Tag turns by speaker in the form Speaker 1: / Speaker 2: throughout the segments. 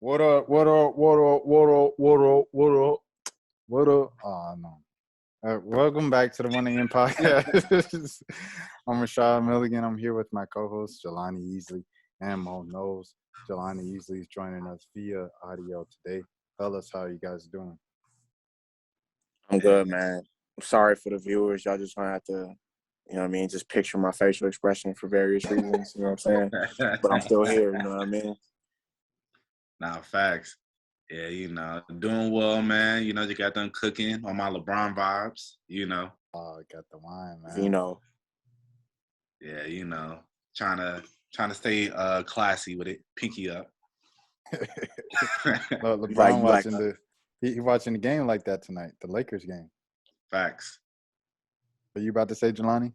Speaker 1: What up? What up? What up? What up? What up? What up? What up? Oh no. Welcome back to the 1 AM podcast. I'm Rashad Milligan. I'm here with my co-host Jelani Easley and Mo knows Jelani Easley is joining us via audio today. Fellas, how you guys doing?
Speaker 2: I'm good, man. I'm sorry for the viewers. Y'all just gonna have to, just picture my facial expression for various reasons. You know what I'm saying? But I'm still here. You know what I mean?
Speaker 3: Nah, facts. Yeah, doing well, man. You got done cooking on my LeBron vibes,
Speaker 1: Oh, got the wine, man.
Speaker 3: Yeah, trying to stay classy with it. Pinky up.
Speaker 1: LeBron watching he watching the game like that tonight, the Lakers game.
Speaker 3: Facts.
Speaker 1: Are you about to say, Jelani?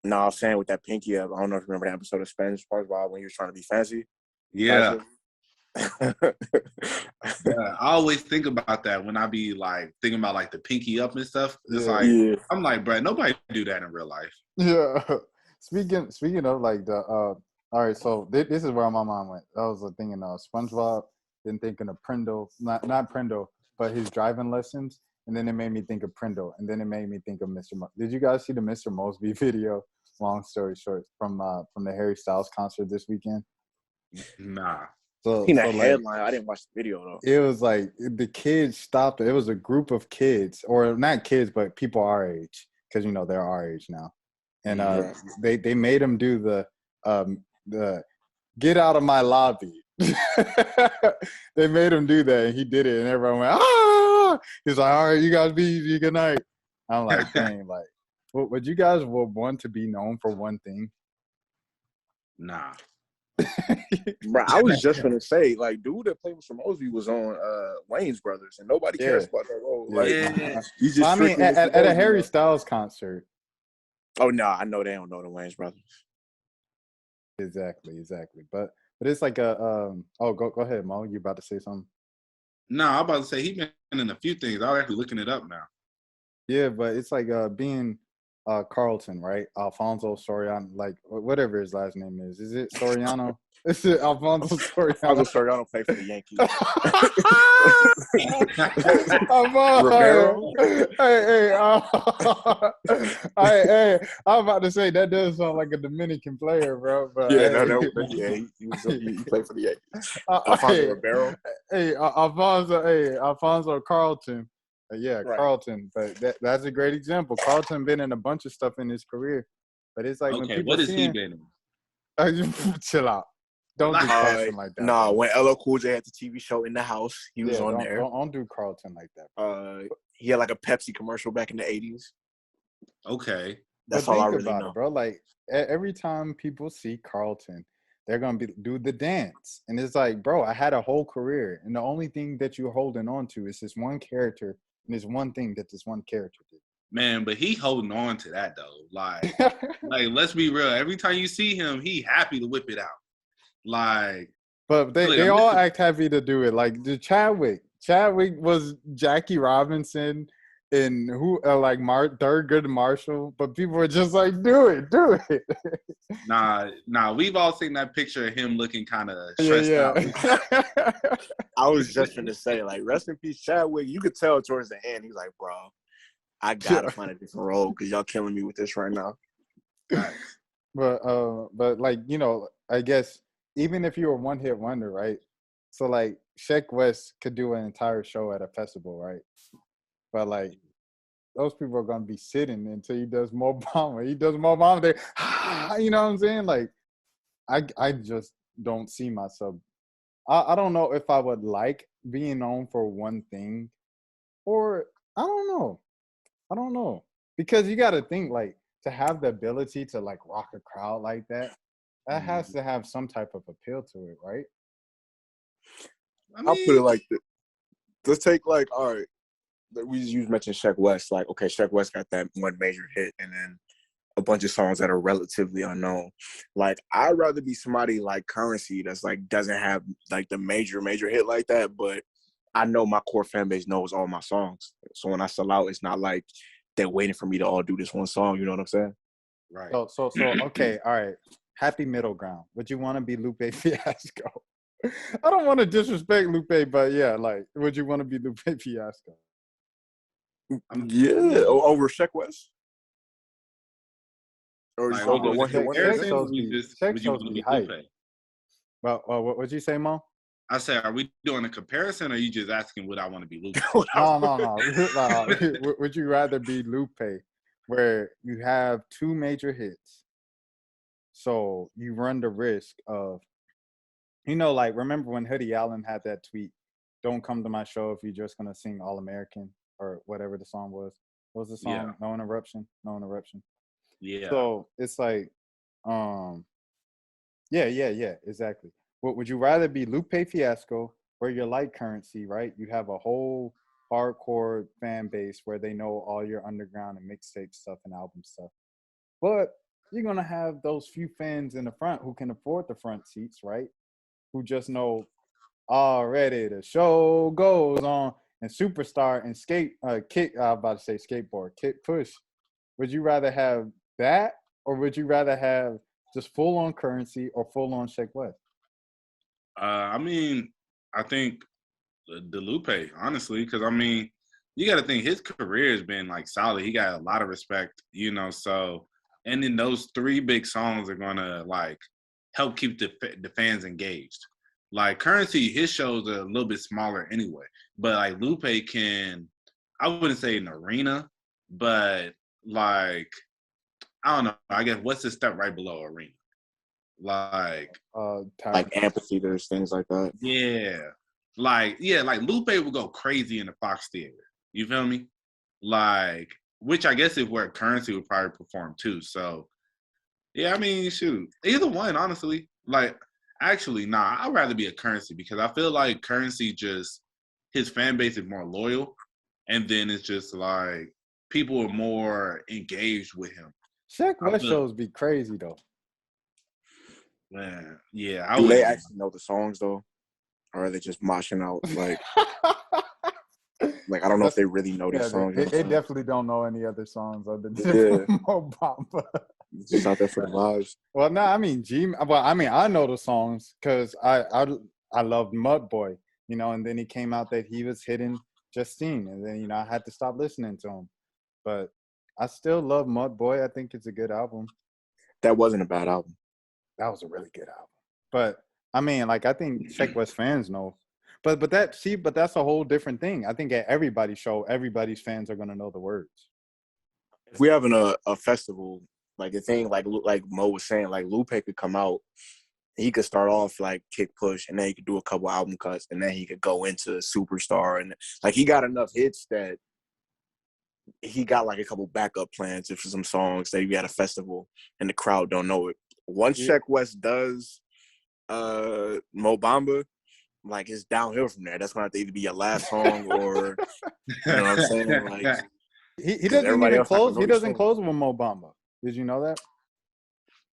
Speaker 2: No, I was saying with that pinky up. I don't know if you remember that episode of Spanish SpongeBob when you were trying to be fancy.
Speaker 3: Yeah. Yeah, I always think about that when I be like thinking about like the pinky up and stuff. It's I'm like, bro, nobody do that in real life.
Speaker 1: Yeah. Speaking of like the all right, so this is where my mind went. I was thinking of SpongeBob, then thinking of Prindle, not Prindle, but his driving lessons, and then it made me think of Prindle, and then it made me think of Mr. Did you guys see the Mr. Mosby video? Long story short, from the Harry Styles concert this weekend.
Speaker 3: Nah.
Speaker 2: So headline. I didn't watch the video though.
Speaker 1: It was like the kids stopped. It was a group of kids, or not kids, but people our age, because they're our age now, and they made him do the get out of my lobby. They made him do that, and he did it, and everyone went ah. He's like, all right, you guys be easy. Good night. I'm like, dang, like, would you guys want to be known for one thing?
Speaker 3: Nah.
Speaker 2: Bro, I was just gonna say, like, dude that played with Mosby was on Wayne's Brothers, and nobody cares about that role. Like,
Speaker 1: at a Harry Styles concert.
Speaker 2: Oh no, I know they don't know the Wayne's Brothers.
Speaker 1: Exactly. But it's like a go ahead, Mo. You about to say something?
Speaker 3: No, I'm about to say he's been in a few things. I'm actually looking it up now.
Speaker 1: Yeah, but it's like being Carlton, right? Alfonso Soriano, like whatever his last name is. Is it Soriano? Is it Alfonso Soriano?
Speaker 2: Alfonso Soriano played for the Yankees.
Speaker 1: Rivero. Hey, I'm about to say that does sound like a Dominican player, bro. But
Speaker 2: he played for the Yankees. Alfonso Rivero.
Speaker 1: Alfonso Carlton. Right. Carlton, but that's a great example. Carlton been in a bunch of stuff in his career, but it's like when people
Speaker 3: what has he been
Speaker 1: in? Chill out. Don't do Carlton like that.
Speaker 2: No, when LL Cool J had the TV show In the House, he was on there.
Speaker 1: Don't do Carlton like that.
Speaker 2: He had like a Pepsi commercial back in the 80s.
Speaker 3: Okay.
Speaker 1: That's all I really know. It, bro. Like every time people see Carlton, they're gonna do the dance, and it's like, bro, I had a whole career, and the only thing that you're holding on to is this one character. And there's one thing that this one character did.
Speaker 3: Man, but he holding on to that though. Like, let's be real. Every time you see him, he happy to whip it out. Like,
Speaker 1: but they all act happy to do it. Like the Chadwick was Jackie Robinson and Thurgood Marshall, but people were just like, do it.
Speaker 3: Nah, we've all seen that picture of him looking kind of stressed out.
Speaker 2: I was just gonna say, like, rest in peace, Chadwick. You could tell towards the end, he's like, bro, I gotta find a different role because y'all killing me with this right now.
Speaker 1: But like, I guess even if you're a one-hit wonder, right? So like Sheck West could do an entire show at a festival, right? But like those people are gonna be sitting until he does more bomber. He does more bomber. They, you know what I'm saying? Like, I just don't see myself. I don't know if I would like being known for one thing, or I don't know because you got to think like to have the ability to like rock a crowd like that. That has to have some type of appeal to it, right?
Speaker 2: I'll put it like this. Let's take like, all right, you mentioned Sheck West. Like, okay, Sheck West got that one major hit and then a bunch of songs that are relatively unknown. Like, I'd rather be somebody like Currency that's like doesn't have like the major hit like that, but I know my core fan base knows all my songs. So when I sell out, it's not like they're waiting for me to all do this one song. You know what I'm saying?
Speaker 1: Right. So okay, all right. Happy middle ground. Would you want to be Lupe Fiasco? I don't want to disrespect Lupe, but yeah, like, would you want to be Lupe Fiasco?
Speaker 2: Yeah, over Sheck West, or
Speaker 3: Like,
Speaker 2: just
Speaker 3: we
Speaker 2: over
Speaker 3: doing a
Speaker 2: one hit wonder.
Speaker 1: Shaq
Speaker 3: comparison, or
Speaker 1: shows be Shaq
Speaker 3: would you
Speaker 1: shows
Speaker 3: want to
Speaker 1: be
Speaker 3: be
Speaker 1: hype.
Speaker 3: Lupe?
Speaker 1: Well, what'd you say, Mo?
Speaker 3: I said, are we doing a comparison, or are you just asking would I want to be Lupe?
Speaker 1: No. Would you rather be Lupe, where you have 2 major hits, so you run the risk of, like, remember when Hoodie Allen had that tweet, "Don't come to my show if you're just gonna sing All American," or whatever the song was. What was the song?
Speaker 3: Yeah.
Speaker 1: No interruption. No interruption.
Speaker 3: Yeah.
Speaker 1: So it's like, yeah, exactly. What would you rather be Lupe Fiasco, where you're like Currency, right? You have a whole hardcore fan base where they know all your underground and mixtape stuff and album stuff, but you're gonna have those few fans in the front who can afford the front seats, right? Who just know already the show goes on and Superstar and kick. I was about to say skateboard, kick push. Would you rather have that, or would you rather have just full on Currency or full on Sheck West?
Speaker 3: I mean, I think the Lupe, honestly, because I mean, you got to think his career has been like solid. He got a lot of respect, so, and then those 3 big songs are gonna like help keep the fans engaged. Like Currency, his shows are a little bit smaller anyway, but like Lupe can, I wouldn't say an arena, but like, I don't know. I guess what's the step right below arena? Like
Speaker 2: amphitheaters, things like that.
Speaker 3: Yeah. Like Lupe would go crazy in the Fox Theater. You feel me? Like, which I guess is where Currency would probably perform too. So, yeah, I mean, shoot. Either one, honestly. Like, actually, nah, I'd rather be a Currency because I feel like Currency just, his fan base is more loyal. And then it's just like, people are more engaged with him.
Speaker 1: Sheck West shows be crazy, though.
Speaker 3: Man, yeah.
Speaker 2: Do they actually know the songs, though? Or are they just moshing out? Like I don't know if they really know these songs.
Speaker 1: They definitely don't know any other songs other than Mo Bamba.
Speaker 2: Just out there for the vibes.
Speaker 1: Well, no, I mean, I know the songs because I loved Mud Boy, and then he came out that he was hitting Justine, and then, I had to stop listening to him. But I still love Mud Boy. I think it's a good album.
Speaker 2: That wasn't a bad album.
Speaker 1: That was a really good album. But I mean, like, I think Sheck West fans know. But that's a whole different thing. I think at everybody's show, everybody's fans are gonna know the words.
Speaker 2: If we're having a festival, like the thing, like Mo was saying, like Lupe could come out, he could start off like Kick Push, and then he could do a couple album cuts, and then he could go into Superstar, and like he got enough hits that he got like a couple backup plans for some songs that he at a festival and the crowd don't know it. Once Sheck West does Mo Bamba, like it's downhill from there. That's gonna have to either be your last song or you know what I'm saying? Like
Speaker 1: he doesn't even close. He doesn't close with Mo Bamba. Did you know that?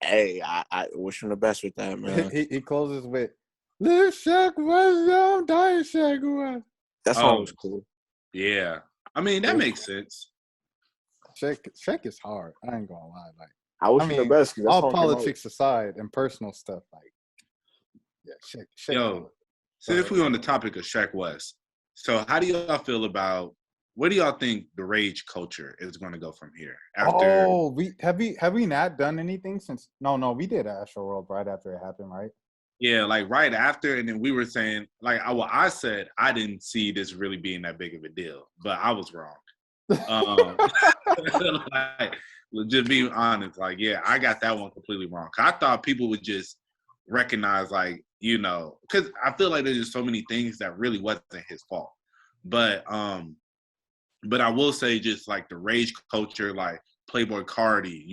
Speaker 2: Hey, I wish him the best with that, man.
Speaker 1: He closes with "Live Sheck West, I'm dying Sheck West."
Speaker 2: That song was cool.
Speaker 3: Yeah, I mean that makes sense.
Speaker 1: Sheck is hard. I ain't gonna lie. Like,
Speaker 2: I wish him the best.
Speaker 1: All politics aside and personal stuff, like, yeah, Sheck.
Speaker 3: Yo, so if we're on the topic of Sheck West, so how do y'all feel about? Where do y'all think the rage culture is going to go from here?
Speaker 1: Have we not done anything since? No, we did Astroworld right after it happened, right?
Speaker 3: Yeah, like right after, and then we were saying, like, I said I didn't see this really being that big of a deal, but I was wrong. Like, just being honest, like, yeah, I got that one completely wrong. I thought people would just recognize, like, because I feel like there's just so many things that really wasn't his fault, but I will say just like the rage culture, like Playboy Cardi,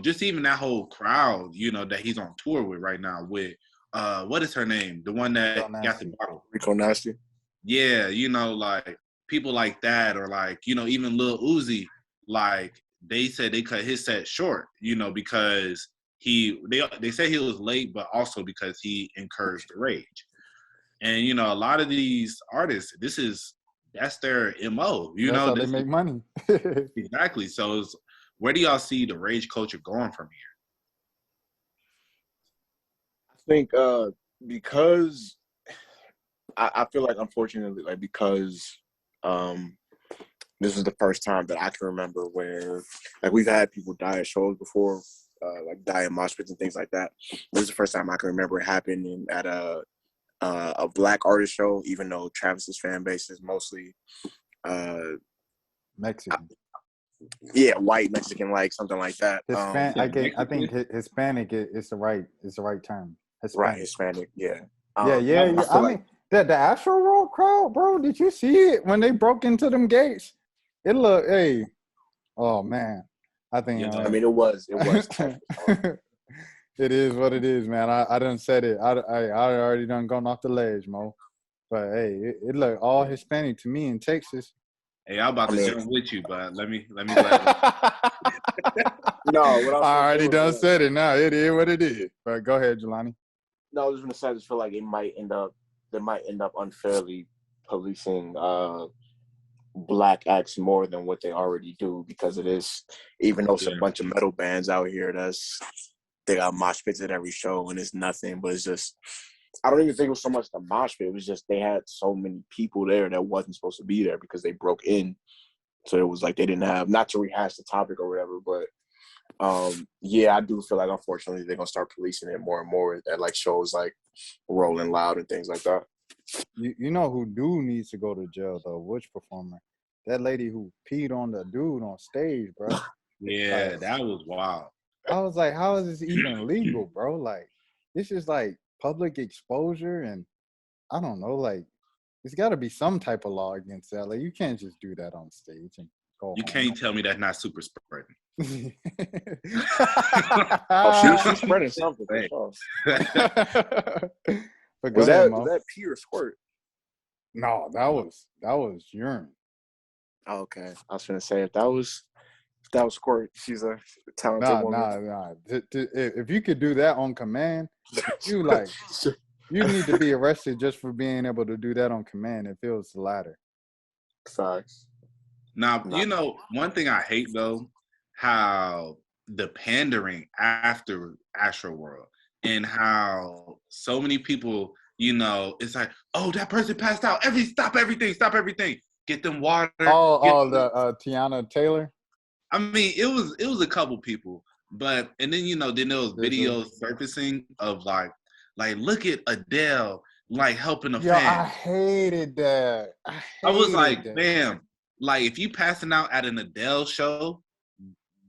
Speaker 3: just even that whole crowd, that he's on tour with right now with, what is her name? The one that got the bottle.
Speaker 2: Rico Nasty.
Speaker 3: Yeah, like people like that, or like, even Lil Uzi, like they said they cut his set short, because they say he was late, but also because he encouraged the rage. And, a lot of these artists, that's their MO,
Speaker 1: That's how they make money.
Speaker 3: Exactly. So where do y'all see the rage culture going from here?
Speaker 2: I think because I feel like, unfortunately, like, because this was the first time that I can remember where, like, we've had people die at shows before, like die in mosh pits and things like that. This is the first time I can remember it happening at a black artist show, even though Travis's fan base is mostly
Speaker 1: Mexican.
Speaker 2: yeah, white, Mexican, like something like that.
Speaker 1: I think Hispanic is the right term. Hispanic.
Speaker 2: Right, Hispanic, yeah.
Speaker 1: Yeah. I mean, the Astro World crowd, bro. Did you see it when they broke into them gates? It looked, hey, oh man. I think.
Speaker 3: Yeah,
Speaker 2: I mean, it was.
Speaker 1: It is what it is, man. I done said it. I already done gone off the ledge, Mo. But hey, it looked all Hispanic to me in Texas.
Speaker 3: Hey, I'm about to jump with you, but let me
Speaker 2: No, what
Speaker 1: I already done said it. Now it is what it is. But go ahead, Jelani.
Speaker 2: No, I was just gonna say, I just feel like they might end up unfairly policing black acts more than what they already do, because it is, even though it's a bunch of metal bands out here they got mosh pits at every show and it's nothing, but it's just, I don't even think it was so much the mosh pit. It was just they had so many people there that wasn't supposed to be there because they broke in. So it was like they didn't have, not to rehash the topic or whatever, but yeah, I do feel like, unfortunately, they're gonna start policing it more and more at like shows like Rolling Loud and things like that.
Speaker 1: You know who needs to go to jail though? Which performer? That lady who peed on the dude on stage, bro.
Speaker 3: Yeah,
Speaker 1: like,
Speaker 3: that was wild.
Speaker 1: I was like, how is this even legal, bro? Like, this is like public exposure, and I don't know, like, there's got to be some type of law against that. Like, you can't just do that on stage and go
Speaker 3: You
Speaker 1: home.
Speaker 3: can't tell me that's not super spreading.
Speaker 2: She's spreading something.
Speaker 1: But
Speaker 2: was that pee or squirt?
Speaker 1: No, that was urine.
Speaker 2: Oh, okay, I was gonna say if that was squirt, she's a talented woman.
Speaker 1: Nah. If you could do that on command, you need to be arrested just for being able to do that on command if it was the latter.
Speaker 2: Facts.
Speaker 3: Now, you know, one thing I hate though, how the pandering after Astro World and how so many people, you know, it's like, oh, that person passed out. Stop everything. Get them water.
Speaker 1: The Tiana Taylor.
Speaker 3: I mean, it was a couple people, but and then you know, then there was videos surfacing of like look at Adele like helping a fan.
Speaker 1: I hated that.
Speaker 3: I was like, man, like if you passing out at an Adele show,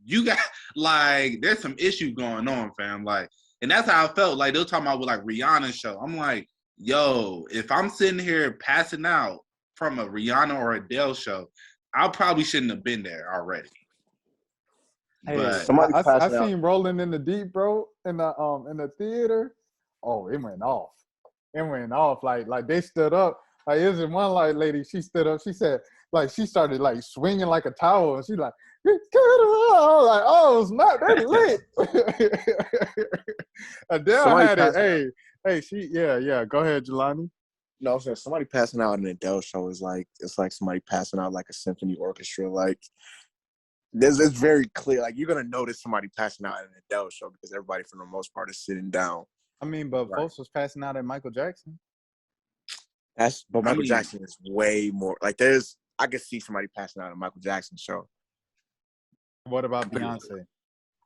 Speaker 3: you got like there's some issue going on, fam. Like, and that's how I felt. Like they were talking about with like Rihanna's show. I'm like, yo, if I'm sitting here passing out from a Rihanna or Adele show, I probably shouldn't have been there already.
Speaker 1: Hey, I seen Rolling in the Deep, bro, in the theater. Oh, it went off. Like they stood up. Like it was one like lady. She stood up. She said like she started like swinging like a towel, and she's like, like oh snap, they lit. Adele had it. Hey, she yeah. Go ahead, Jelani.
Speaker 2: No, so somebody passing out at an Adele show is like it's like somebody passing out like a symphony orchestra. Like it's very clear. Like you're gonna notice somebody passing out at an Adele show because everybody for the most part is sitting down.
Speaker 1: I mean, but folks was passing out at Michael Jackson.
Speaker 2: But Michael Jackson is way more. Like I could see somebody passing out at a Michael Jackson show.
Speaker 1: What about Beyonce?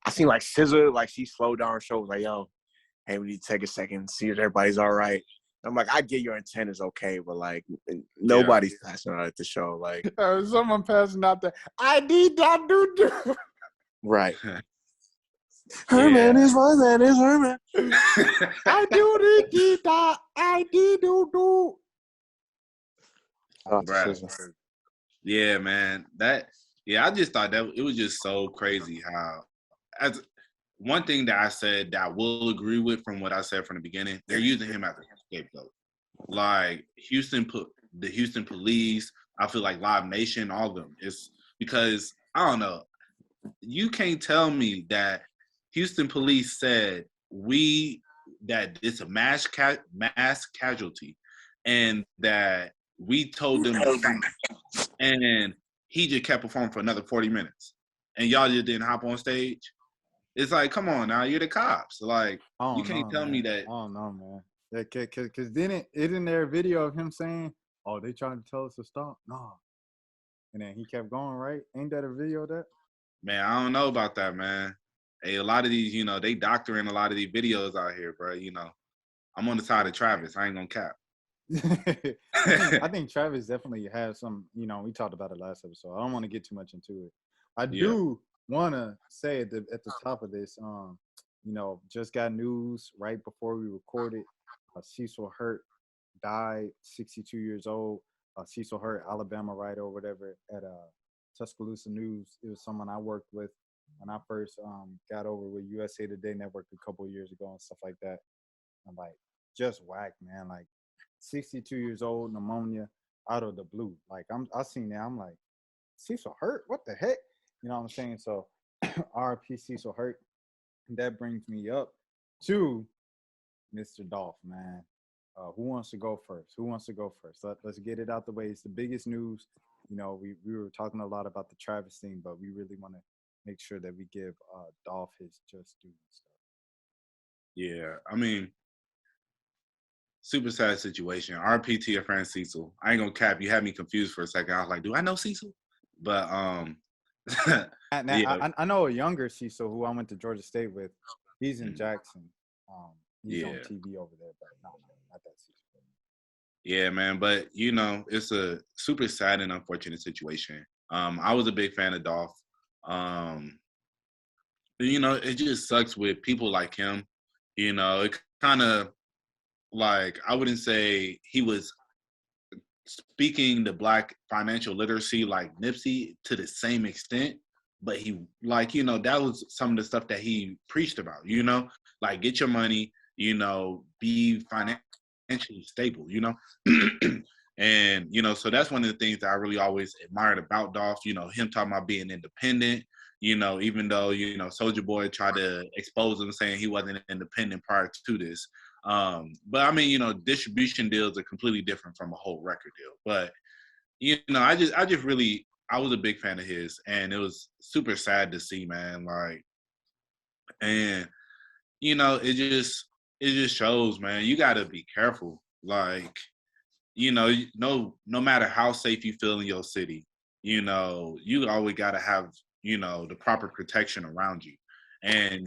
Speaker 2: I seen like SZA, like she slowed down her show. Was like, yo, hey, we need to take a second, see if everybody's all right. I'm like, I get your intent is okay, but like nobody's passing out at the show. Like
Speaker 1: someone passing out there. I need that do.
Speaker 2: Right. Herman is my man is Herman.
Speaker 1: I do that. I do.
Speaker 3: Yeah, man. I just thought that it was just so crazy how, as one thing that I said that I will agree with from what I said from the beginning, they're using him as a scapegoat. Like the Houston police, I feel like Live Nation, all of them. It's because, I don't know, you can't tell me that Houston police said that it's a mass casualty and that we told them and he just kept performing for another 40 minutes and y'all just didn't hop on stage. It's like, come on now, you're the cops. Like, you can't tell me that.
Speaker 1: I don't know, man. Yeah, cause then isn't there a video of him saying, "Oh, they trying to tell us to stop"? No, and then he kept going. Right? Ain't that a video of that?
Speaker 3: Man, I don't know about that, man. Hey, a lot of these, they doctoring a lot of these videos out here, bro. I'm on the side of Travis. I ain't gonna cap.
Speaker 1: I think Travis definitely has some. We talked about it last episode. I don't want to get too much into it. I
Speaker 3: Yeah.
Speaker 1: do want to say at the top of this, just got news right before we recorded. Cecil Hurt died, 62 years old. Cecil Hurt, Alabama writer or whatever at Tuscaloosa News. It was someone I worked with when I first got over with USA Today Network a couple of years ago and stuff like that. I'm like, just whack, man. Like 62 years old, pneumonia out of the blue. Like I seen that. I'm like, Cecil Hurt? What the heck? You know what I'm saying? So RP Cecil Hurt. That brings me up to Mr. Dolph, man. Who wants to go first? Let's get it out the way. It's the biggest news. We were talking a lot about the Travis thing, but we really want to make sure that we give Dolph his just due and stuff.
Speaker 3: Yeah, I mean, super sad situation. RP to your friend Cecil. I ain't gonna cap. You had me confused for a second. I was like, do I know Cecil? But
Speaker 1: now, I know a younger Cecil who I went to Georgia State with. He's in Jackson. He's on TV over there, but not that Cecil.
Speaker 3: Yeah, man. But it's a super sad and unfortunate situation. I was a big fan of Dolph. It just sucks with people like him. It kind of like, I wouldn't say he was speaking the Black financial literacy like Nipsey to the same extent, but he, like, that was some of the stuff that he preached about, like get your money, be financially stable, and, so that's one of the things that I really always admired about Dolph, him talking about being independent, even though, Soulja Boy tried to expose him saying he wasn't independent prior to this. But I mean, distribution deals are completely different from a whole record deal. But, I was a big fan of his, and it was super sad to see, man. Like, and, it just shows, man, you got to be careful. Like, no matter how safe you feel in your city, you always got to have, the proper protection around you. And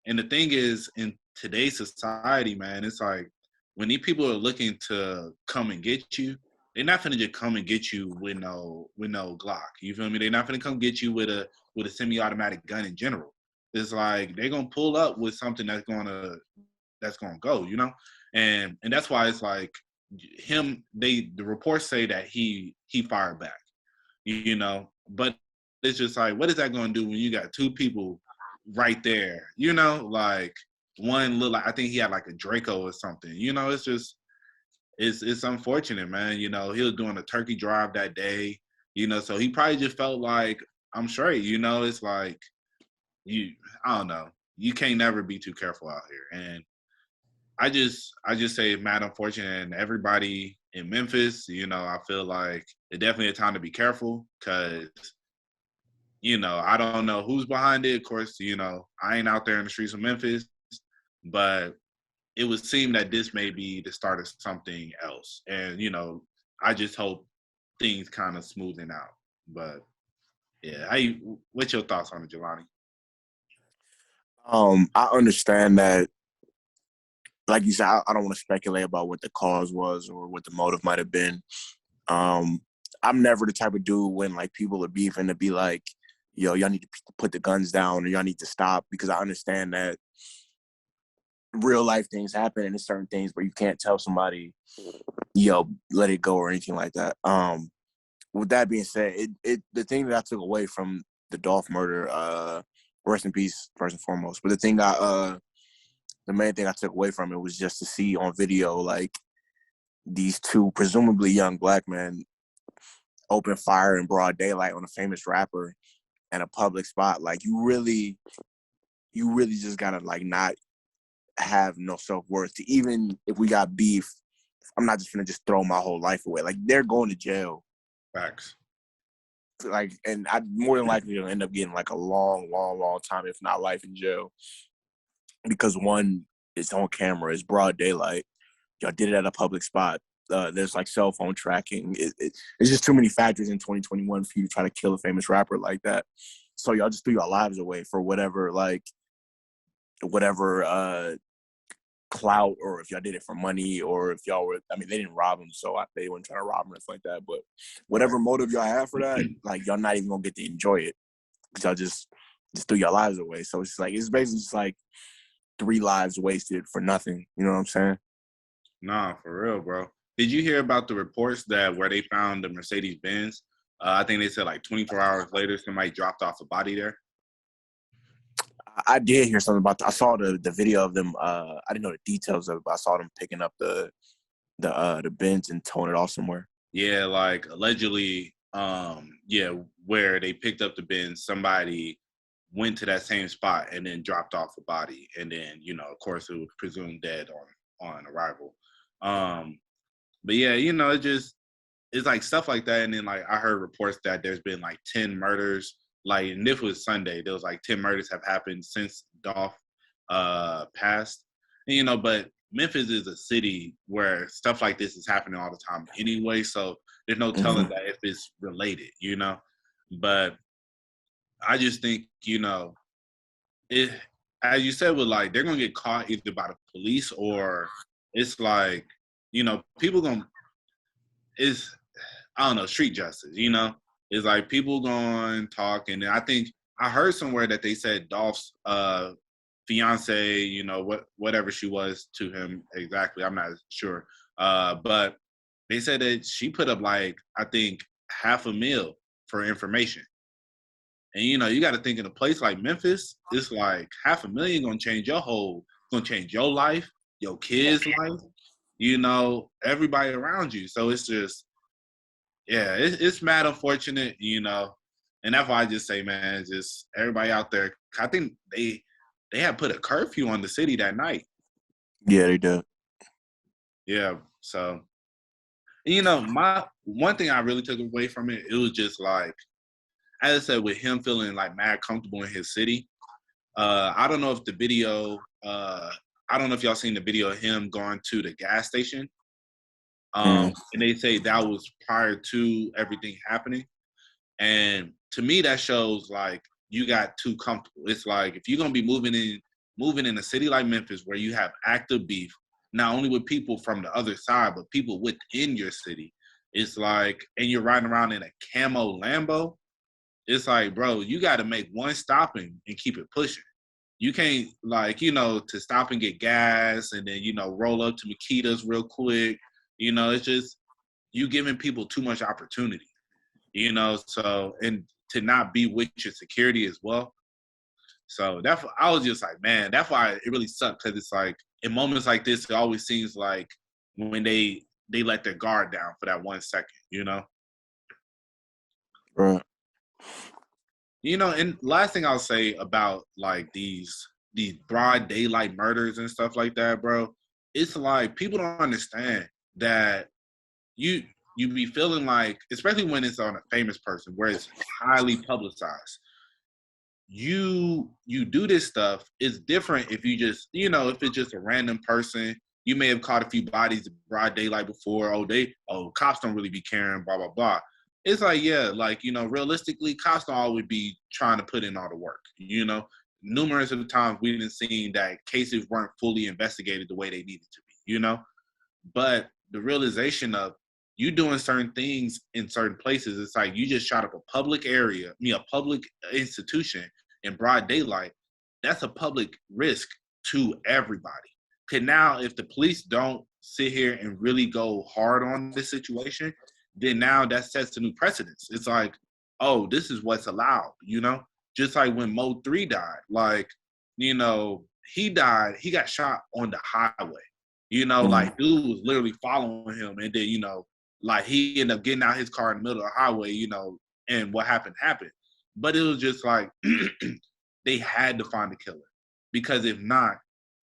Speaker 3: the thing is, in today's society, man, it's like when these people are looking to come and get you, they're not gonna just come and get you with no Glock. You feel me? They're not gonna come get you with a semi-automatic gun in general. It's like they're gonna pull up with something that's gonna go, and that's why it's like the reports say that he fired back, but it's just like, what is that going to do when you got two people right there, like one look like, I think he had like a Draco or something, it's just, it's unfortunate, man. He was doing a turkey drive that day, so he probably just felt like, I'm straight, it's like, I don't know, you can't never be too careful out here. And I just say mad unfortunate, and everybody in Memphis, I feel like it's definitely a time to be careful, because, I don't know who's behind it. Of course, I ain't out there in the streets of Memphis, but it would seem that this may be the start of something else. And, I just hope things kind of smoothing out. But yeah, what's your thoughts on it, Jelani?
Speaker 2: I understand that, like you said, I don't want to speculate about what the cause was or what the motive might have been. I'm never the type of dude when like people are beefing to be like, yo, y'all need to put the guns down or y'all need to stop, because I understand that real life things happen and there's certain things where you can't tell somebody, yo, let it go or anything like that. With that being said, the thing that I took away from the Dolph murder, rest in peace, first and foremost. But the main thing I took away from it was just to see on video, like, these two presumably young Black men open fire in broad daylight on a famous rapper in a public spot. Like, you really just gotta, like, not have no self-worth to, even if we got beef, I'm not just gonna just throw my whole life away. Like, they're going to jail.
Speaker 3: Facts.
Speaker 2: Like, and I more than likely gonna end up getting like a long time, if not life in jail, because one, it's on camera, it's broad daylight. y'all did it at a public spot. There's like cell phone tracking. It's just too many factors in 2021 for you to try to kill a famous rapper like that. So y'all just threw your lives away for whatever clout, or if y'all did it for money, or if y'all were, I mean, they didn't rob him, so they weren't trying to rob him or something like that. But whatever motive y'all have for that, like, y'all not even gonna get to enjoy it because y'all just threw your lives away. So it's like, it's basically just like 3 lives wasted for nothing. You know what I'm saying?
Speaker 3: Nah, for real, bro. Did you hear about the reports that where they found the Mercedes Benz? I think they said like 24 hours later, somebody dropped off a body there.
Speaker 2: I did hear something about that. I saw the video of them. I didn't know the details of it, but I saw them picking up the Benz and towing it off somewhere.
Speaker 3: Yeah, like allegedly, where they picked up the Benz, somebody went to that same spot and then dropped off a body, and then, you know, of course, it was presumed dead on arrival. But yeah, you know, it's like stuff like that. And then, like, I heard reports that there's been like 10 murders. Like, and this was Sunday. There was like 10 murders have happened since Dolph passed. And, you know, but Memphis is a city where stuff like this is happening all the time anyway. So there's no telling that if it's related, you know. But I just think, you know, it, as you said, with like, they're gonna get caught either by the police, or it's like, you know, people gonna, it's, I don't know, street justice, you know? It's like people going to talk, and I think I heard somewhere that they said Dolph's fiance, you know, whatever she was to him exactly, I'm not sure. But they said that she put up like, I think, $500,000 for information. And, you know, you got to think, in a place like Memphis, it's like $500,000 gonna change gonna change your life, your kids' life, you know, everybody around you. So it's just, yeah, it's mad unfortunate, you know. And that's why I just say, man, just everybody out there. I think they had put a curfew on the city that night.
Speaker 2: Yeah, they did.
Speaker 3: Yeah, so, you know, my one thing I really took away from it, it was just like, as I said, with him feeling like mad comfortable in his city. I don't know if the video, I don't know if y'all seen the video of him going to the gas station. And they say that was prior to everything happening. And to me, that shows like you got too comfortable. It's like, if you're gonna be moving in a city like Memphis, where you have active beef, not only with people from the other side, but people within your city, it's like, and you're riding around in a camo Lambo. It's like, bro, you got to make one stopping and keep it pushing. You can't, like, you know, to stop and get gas and then, you know, roll up to Makita's real quick. You know, it's just, you giving people too much opportunity, you know, so, and to not be with your security as well. So that's, I was just like, man, that's why it really sucked, because it's like, in moments like this, it always seems like when they let their guard down for that 1 second, you know?
Speaker 2: Right.
Speaker 3: You know, and last thing I'll say about like these broad daylight murders and stuff like that, bro, it's like people don't understand that you be feeling like, especially when it's on a famous person where it's highly publicized. You do this stuff. It's different if you just, you know, if it's just a random person. You may have caught a few bodies in broad daylight before. Cops don't really be caring, blah, blah, blah. It's like, yeah, like, you know, realistically, cops don't always be trying to put in all the work, you know. Numerous of the times we didn't see that cases weren't fully investigated the way they needed to be, you know. But the realization of you doing certain things in certain places, it's like you just shot up a public area, a public institution in broad daylight. That's a public risk to everybody. Okay, now if the police don't sit here and really go hard on this situation, then now that sets a new precedence. It's like, oh, this is what's allowed, you know? Just like when Mo 3 died, like, you know, he died, he got shot on the highway. You know, like, dude was literally following him, and then, you know, like, he ended up getting out his car in the middle of the highway, you know, and what happened. But it was just like, they had to find the killer. Because if not,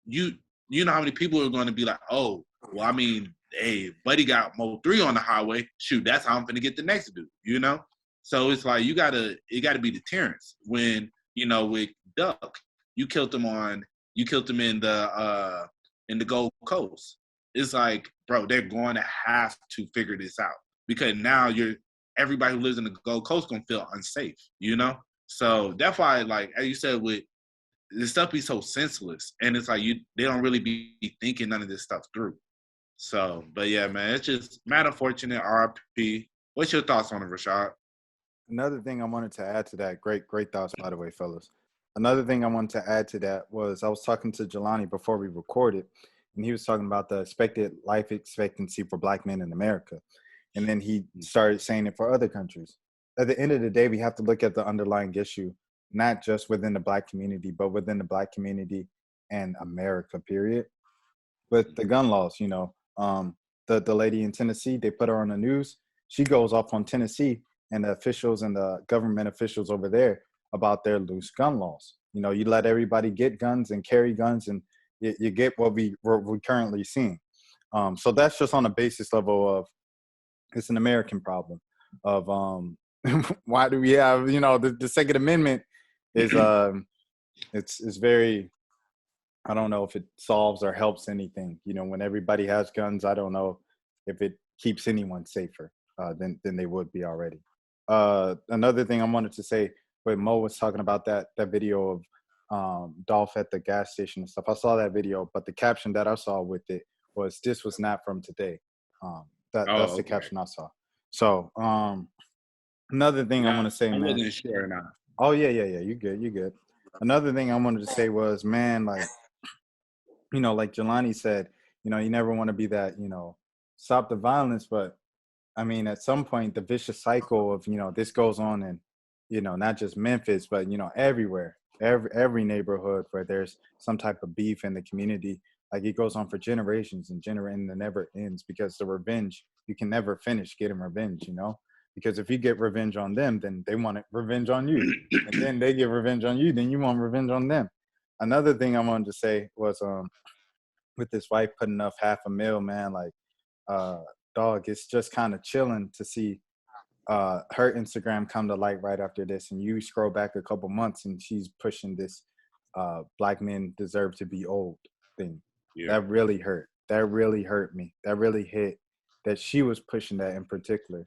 Speaker 3: you know how many people are going to be like, oh, well, I mean, hey, buddy got Mo 3 on the highway. Shoot, that's how I'm finna get the next dude, you know? So it's like, it gotta be deterrence. When, you know, with Duck, you killed him in the Gold Coast. it's like, bro, they're going to have to figure this out because now everybody who lives in the Gold Coast gonna feel unsafe, you know? So that's why, like, as you said, with this stuff be so senseless, and it's like they don't really be thinking none of this stuff through. So, but yeah, man, it's just mad unfortunate. RP. What's your thoughts on it, Rashad?
Speaker 1: Another thing I wanted to add to that, great thoughts, by the way, fellas. Another thing I wanted to add to that was I was talking to Jelani before we recorded, and he was talking about the expected life expectancy for Black men in America. And then he started saying it for other countries. At the end of the day, we have to look at the underlying issue, not just within the Black community, but within the Black community and America, period. With the gun laws, the lady in Tennessee, they put her on the news. She goes off on Tennessee and the officials and the government officials over there about their loose gun laws. You let everybody get guns and carry guns, and you get what we're currently seeing. So that's just on a basis level of it's an American problem of why do we have the Second Amendment is it's very, I don't know if it solves or helps anything. When everybody has guns, I don't know if it keeps anyone safer than they would be already. Another thing I wanted to say, when Mo was talking about that video of Dolph at the gas station and stuff, I saw that video, but the caption that I saw with it was, "This was not from today." That's the caption I saw. So another thing I want to say,
Speaker 3: I
Speaker 1: man.
Speaker 3: wasn't sure or not.
Speaker 1: Oh yeah. You good. Another thing I wanted to say was, man, like, like Jelani said, you never want to be that, stop the violence, but I mean, at some point, the vicious cycle of, this goes on in, not just Memphis, but, everywhere, every neighborhood where there's some type of beef in the community. Like, it goes on for generations and it never ends, because the revenge, you can never finish getting revenge, because if you get revenge on them, then they want revenge on you. And then they get revenge on you, then you want revenge on them. Another thing I wanted to say was, with this wife putting up $500,000, man, like, dog, it's just kind of chilling to see her Instagram come to light right after this, and you scroll back a couple months and she's pushing this Black men deserve to be old thing. Yeah. That really hurt me. That really hit, that she was pushing that in particular.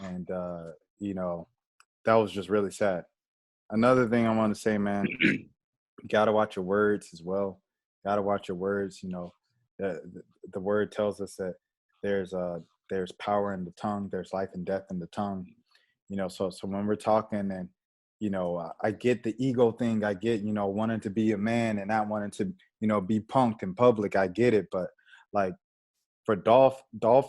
Speaker 1: And that was just really sad. Another thing I want to say, man, you gotta watch your words as well. Gotta watch your words. The word tells us that there's power in the tongue, there's life and death in the tongue. So when we're talking, and I get the ego thing, I get wanting to be a man and not wanting to be punked in public, I get it. But like, for Dolph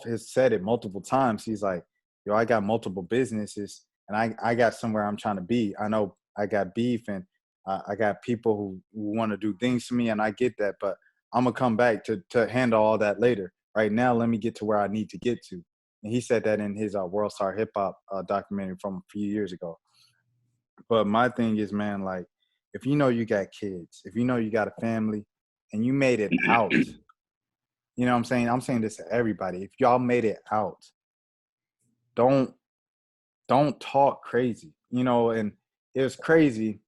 Speaker 1: has said it multiple times. He's like, yo, I got multiple businesses and I got somewhere I'm trying to be. I know I got beef, and I got people who want to do things to me, and I get that, but I'm gonna come back to handle all that later. Right now, let me get to where I need to get to. And he said that in his World Star Hip Hop documentary from a few years ago. But my thing is, man, like, if you got kids, if you got a family, and you made it out, what I'm saying? I'm saying this to everybody. If y'all made it out, don't talk crazy, and it was crazy.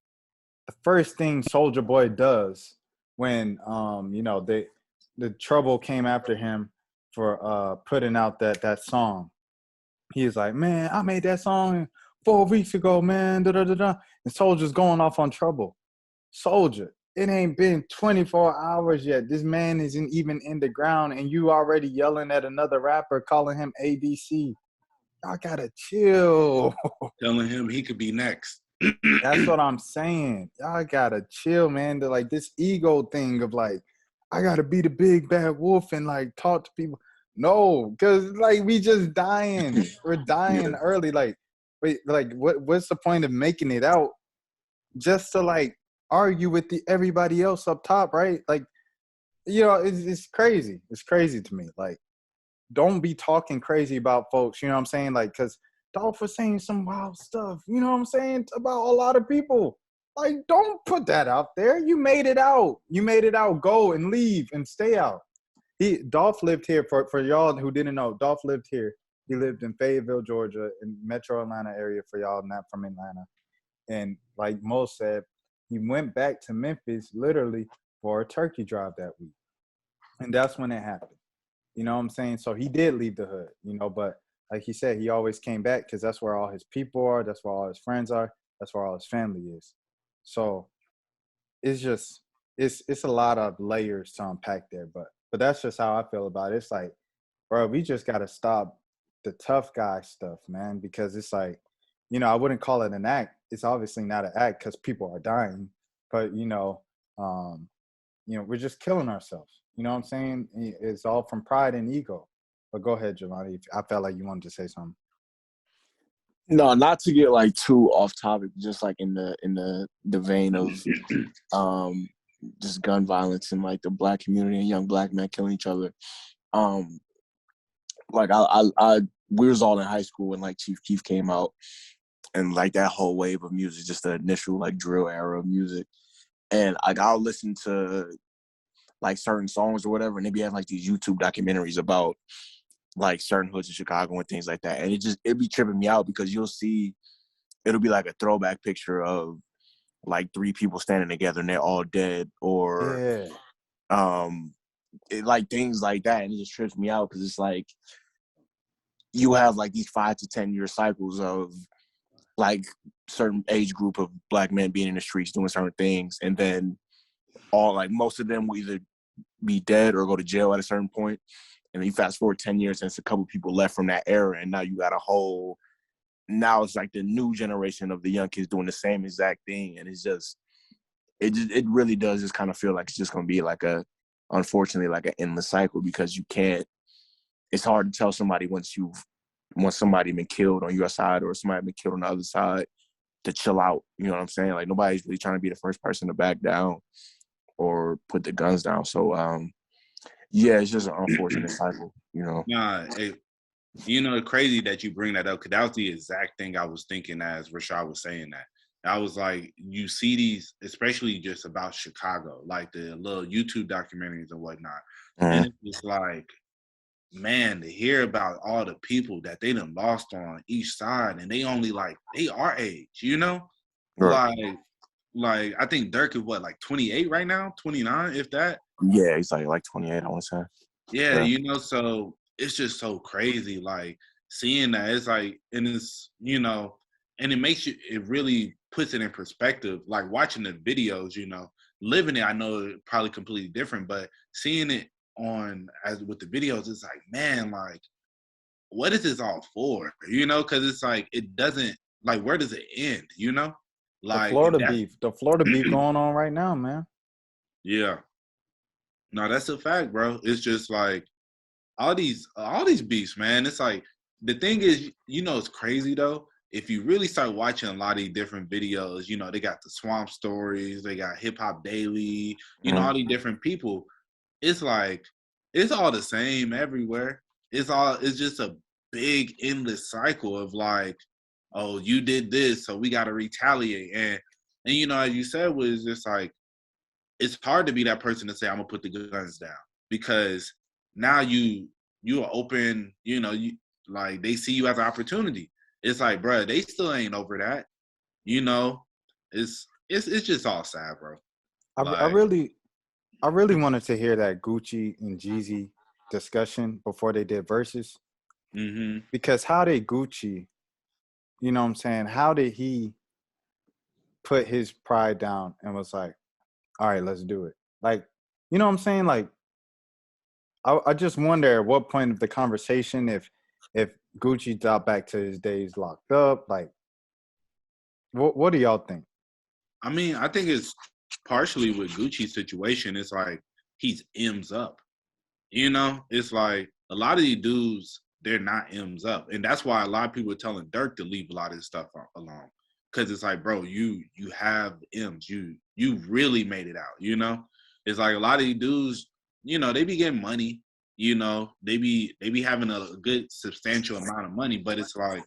Speaker 1: The first thing Soulja Boy does when the trouble came after him for putting out that song, he was like, man, I made that song 4 weeks ago, man, da da da da. And Soulja's going off on Trouble. Soulja, it ain't been 24 hours yet. This man isn't even in the ground, and you already yelling at another rapper, calling him ABC. Y'all gotta chill.
Speaker 3: Telling him he could be next.
Speaker 1: That's what I'm saying. Y'all gotta chill, man. Like, this ego thing of like, I gotta be the big bad wolf and like talk to people. No, because like, we just dying. We're dying early. Like, wait, like what's the point of making it out just to like argue with everybody else up top, right? Like, it's crazy. It's crazy to me. Like, don't be talking crazy about folks, you know what I'm saying? Like, because Dolph was saying some wild stuff, you know what I'm saying, about a lot of people. Like, don't put that out there. You made it out. You made it out. Go and leave and stay out. Dolph lived here, for y'all who didn't know, Dolph lived here. He lived in Fayetteville, Georgia, in metro Atlanta area, for y'all not from Atlanta. And like Mo said, he went back to Memphis literally for a turkey drive that week. And that's when it happened. You know what I'm saying? So he did leave the hood, you know, but like he said, he always came back because that's where all his people are, that's where all his friends are, that's where all his family is. So it's just it's a lot of layers to unpack there, but that's just how I feel about it. It's like, bro, we just gotta stop the tough guy stuff, man, because it's like, you know, I wouldn't call it an act. It's obviously not an act because people are dying, but um, we're just killing ourselves. You know what I'm saying? It's all from pride and ego. But go ahead, Giovanni. I felt like you wanted to say something.
Speaker 2: No, not to get like too off topic, just like in the vein of um just gun violence and like the black community and young black men killing each other. Um like I we was all in high school when like Chief Keef came out, and like that whole wave of music, just the initial like drill era of music. And like I'll listen to like certain songs or whatever, and they be having like these YouTube documentaries about like certain hoods in Chicago and things like that. And it be tripping me out because you'll see it'll be like a throwback picture of like three people standing together and they're all dead, or
Speaker 1: Yeah.
Speaker 2: like things like that. And it just trips me out because it's like you have like these 5 to 10 year cycles of like certain age group of black men being in the streets doing certain things, and then all like most of them will either be dead or go to jail at a certain point. And then you fast forward 10 years and it's a couple people left from that era, and now you got a whole, now it's like the new generation of the young kids doing the same exact thing. And it's just it really does just kind of feel like it's just gonna be like unfortunately like an endless cycle, because you can't, it's hard to tell somebody once somebody been killed on your side or somebody been killed on the other side to chill out. You know what I'm saying? Like nobody's really trying to be the first person to back down or put the guns down. So yeah, it's just an unfortunate cycle, you know.
Speaker 3: Nah, it's crazy that you bring that up, because that was the exact thing I was thinking as Rashad was saying that. I was like, you see these, especially just about Chicago, like the little YouTube documentaries and whatnot.
Speaker 2: Mm-hmm.
Speaker 3: And it's just like, man, to hear about all the people that they done lost on each side, and they only like, they our age, you know?
Speaker 2: Right.
Speaker 3: Like I think Dirk is what, like 28 right now, 29, if that.
Speaker 2: Yeah, he's like 28, I want to say.
Speaker 3: Yeah, so it's just so crazy, like seeing that. It's like, and it's, and it makes you, it really puts it in perspective. Like watching the videos, living it, I know it's probably completely different, but seeing it on as with the videos, it's like, man, like what is this all for? Because it's like it doesn't, like, where does it end? Like
Speaker 1: The Florida beef going on right now, man.
Speaker 3: Yeah. No, that's a fact, bro. It's just like all these beefs, man. It's like, the thing is, it's crazy though. If you really start watching a lot of these different videos, they got the Swamp Stories, they got Hip Hop Daily, all these different people. It's like, it's all the same everywhere. It's just a big endless cycle of like, oh, you did this, so we got to retaliate. And as you said, was just like, it's hard to be that person to say, I'm gonna put the guns down, because now you are open, you like, they see you as an opportunity. It's like, bro, they still ain't over that. It's just all sad, bro.
Speaker 1: I really wanted to hear that Gucci and Jeezy discussion before they did verses.
Speaker 3: Mm-hmm.
Speaker 1: Because how did Gucci, you know what I'm saying, how did he put his pride down and was like, all right, let's do it? Like, you know what I'm saying? Like, I just wonder at what point of the conversation, if Gucci got back to his days locked up, like, what do y'all think?
Speaker 3: I mean, I think it's partially with Gucci's situation. It's like he's M's up. It's like a lot of these dudes, they're not M's up. And that's why a lot of people are telling Dirk to leave a lot of this stuff alone. Because it's like, bro, you have M's. You really made it out, It's like a lot of these dudes, they be getting money, they be having a good substantial amount of money, but it's like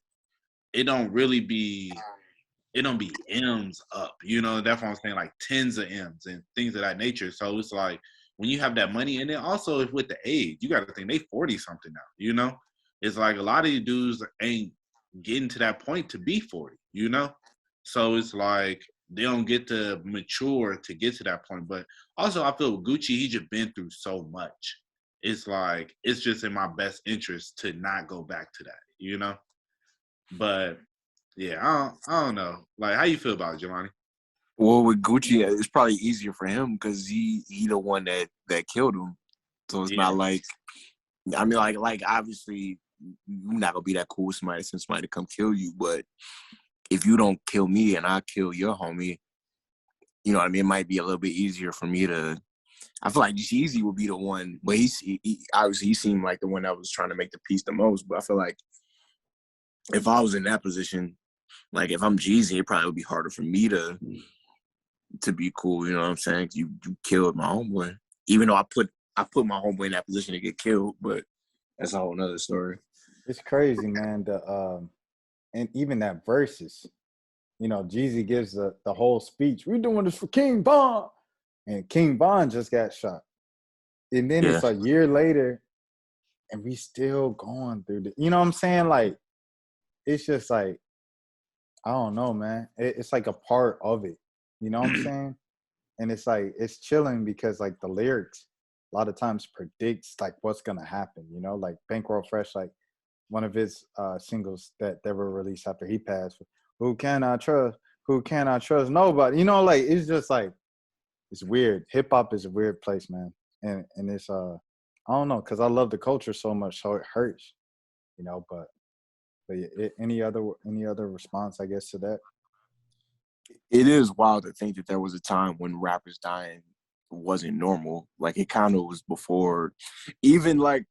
Speaker 3: it don't be M's up, That's what I'm saying, like tens of M's and things of that nature. So it's like when you have that money, and then also with the age, you got to think they 40 something now, It's like a lot of these dudes ain't getting to that point to be 40, So it's like they don't get to mature to get to that point. But also I feel with Gucci, he just been through so much. it's like it's just in my best interest to not go back to that, you know. But yeah, I don't know. Like, how you feel about it, Jelani?
Speaker 2: Well, with Gucci, it's probably easier for him because he the one that killed him. So it's
Speaker 3: Yeah,
Speaker 2: not like, I mean, like obviously you're not gonna be that cool with somebody since somebody to come kill you. But if you don't kill me and I kill your homie, you know what I mean? It might be a little bit easier for me to. I feel like Jeezy would be the one, but he obviously he seemed like the one that was trying to make the peace the most. But I feel like if I was in that position, like if I'm Jeezy, it probably would be harder for me to be cool. You know what I'm saying? You killed my homeboy, even though I put my homeboy in that position to get killed. But that's a whole nother story.
Speaker 1: It's crazy, man. And even that verses, you know, Jeezy gives the whole speech. We're doing this for King Von, and King Von just got shot. And then
Speaker 2: Yeah.
Speaker 1: it's a year later, and we still going through the. You know what I'm saying? Like, it's just like, I don't know, man. It's like a part of it. You know what I'm saying? And it's like it's chilling because like the lyrics a lot of times predicts like what's gonna happen. You know, like Bankroll Fresh, like one of his singles that were released after he passed. Who can I trust? Who can I trust? Nobody. You know, like it's just like it's weird. Hip hop is a weird place, man. And it's I don't know, because I love the culture so much, so it hurts. You know, but yeah, any other response, I guess, to that?
Speaker 2: It is wild to think that there was a time when rappers dying wasn't normal. Like it kind of was before, even like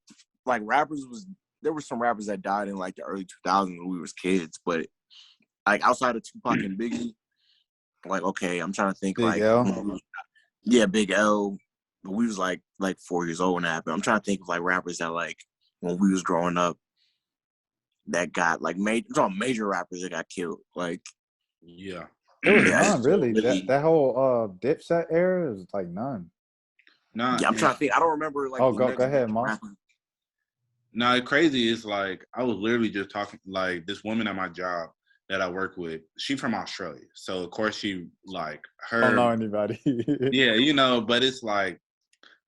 Speaker 2: rappers was. There were some rappers that died in like the early 2000s when we was kids, but like outside of Tupac and Biggie, like okay, I'm trying to think
Speaker 1: Big
Speaker 2: like
Speaker 1: L.
Speaker 2: yeah, Big L. But we was like 4 years old when that happened. I'm trying to think of like rappers that like when we was growing up that got like major rappers that got killed. Like
Speaker 3: yeah.
Speaker 1: There was
Speaker 2: yeah,
Speaker 1: none really.
Speaker 2: really.
Speaker 1: That whole Dipset era is like none.
Speaker 3: Nah,
Speaker 2: Yeah, I'm trying to think. I don't remember like
Speaker 1: Oh,
Speaker 2: the
Speaker 1: go
Speaker 2: next
Speaker 1: ahead,
Speaker 2: major
Speaker 1: Moss.
Speaker 2: rapper.
Speaker 3: nah. Crazy is like I was literally just talking like this woman at my job that I work with. She from Australia, so of course she like
Speaker 1: I don't
Speaker 3: her.
Speaker 1: know anybody.
Speaker 3: Yeah, you know, but it's like,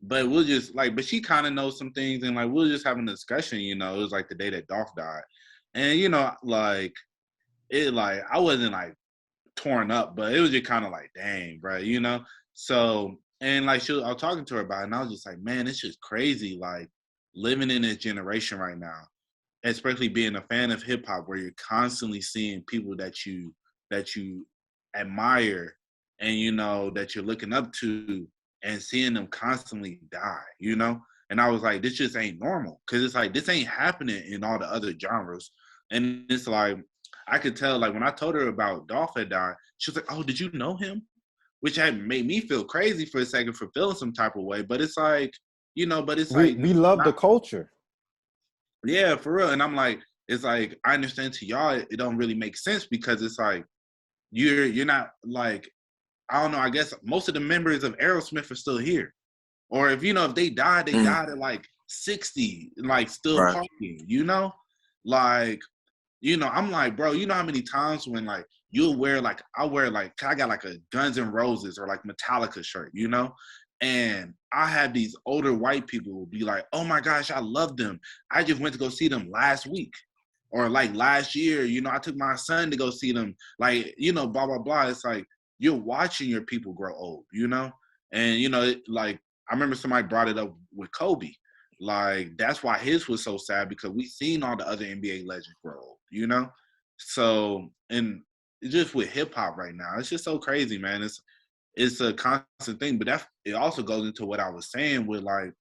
Speaker 3: but we'll just like, but she kind of knows some things, and like we'll just having a discussion. You know, it was like the day that Dolph died, and you know, like it, like I wasn't like torn up, but it was just kind of like, dang, bro, you know. So and like I was talking to her about it, and I was just like, man, it's just crazy, like living in this generation right now, especially being a fan of hip hop, where you're constantly seeing people that you admire and you know that you're looking up to, and seeing them constantly die, you know. And I was like, this just ain't normal, because it's like this ain't happening in all the other genres. And it's like I could tell, like when I told her about Dolph had died, she was like, oh, did you know him? Which had made me feel crazy for a second for feeling some type of way. But it's like, you know, but it's like
Speaker 1: We love the culture.
Speaker 3: yeah, for real. And I'm like, it's like I understand to y'all it don't really make sense, because it's like you're not like, I don't know, I guess most of the members of Aerosmith are still here. Or if you know, if they died, they died at like 60, like still
Speaker 2: Right.
Speaker 3: partying, you know? Like, you know, I'm like, bro, you know how many times when like you'll wear like I wear like I got like a Guns N' Roses or like Metallica shirt, you know? And I have these older white people who be like, oh my gosh, I love them. I just went to go see them last week. Or like last year, you know, I took my son to go see them. Like, you know, blah, blah, blah. It's like you're watching your people grow old, you know? And, you know, like I remember somebody brought it up with Kobe. Like, that's why his was so sad, because we seen all the other NBA legends grow old, you know? So, and just with hip hop right now, it's just so crazy, man. It's a constant thing, but it also goes into what I was saying with like,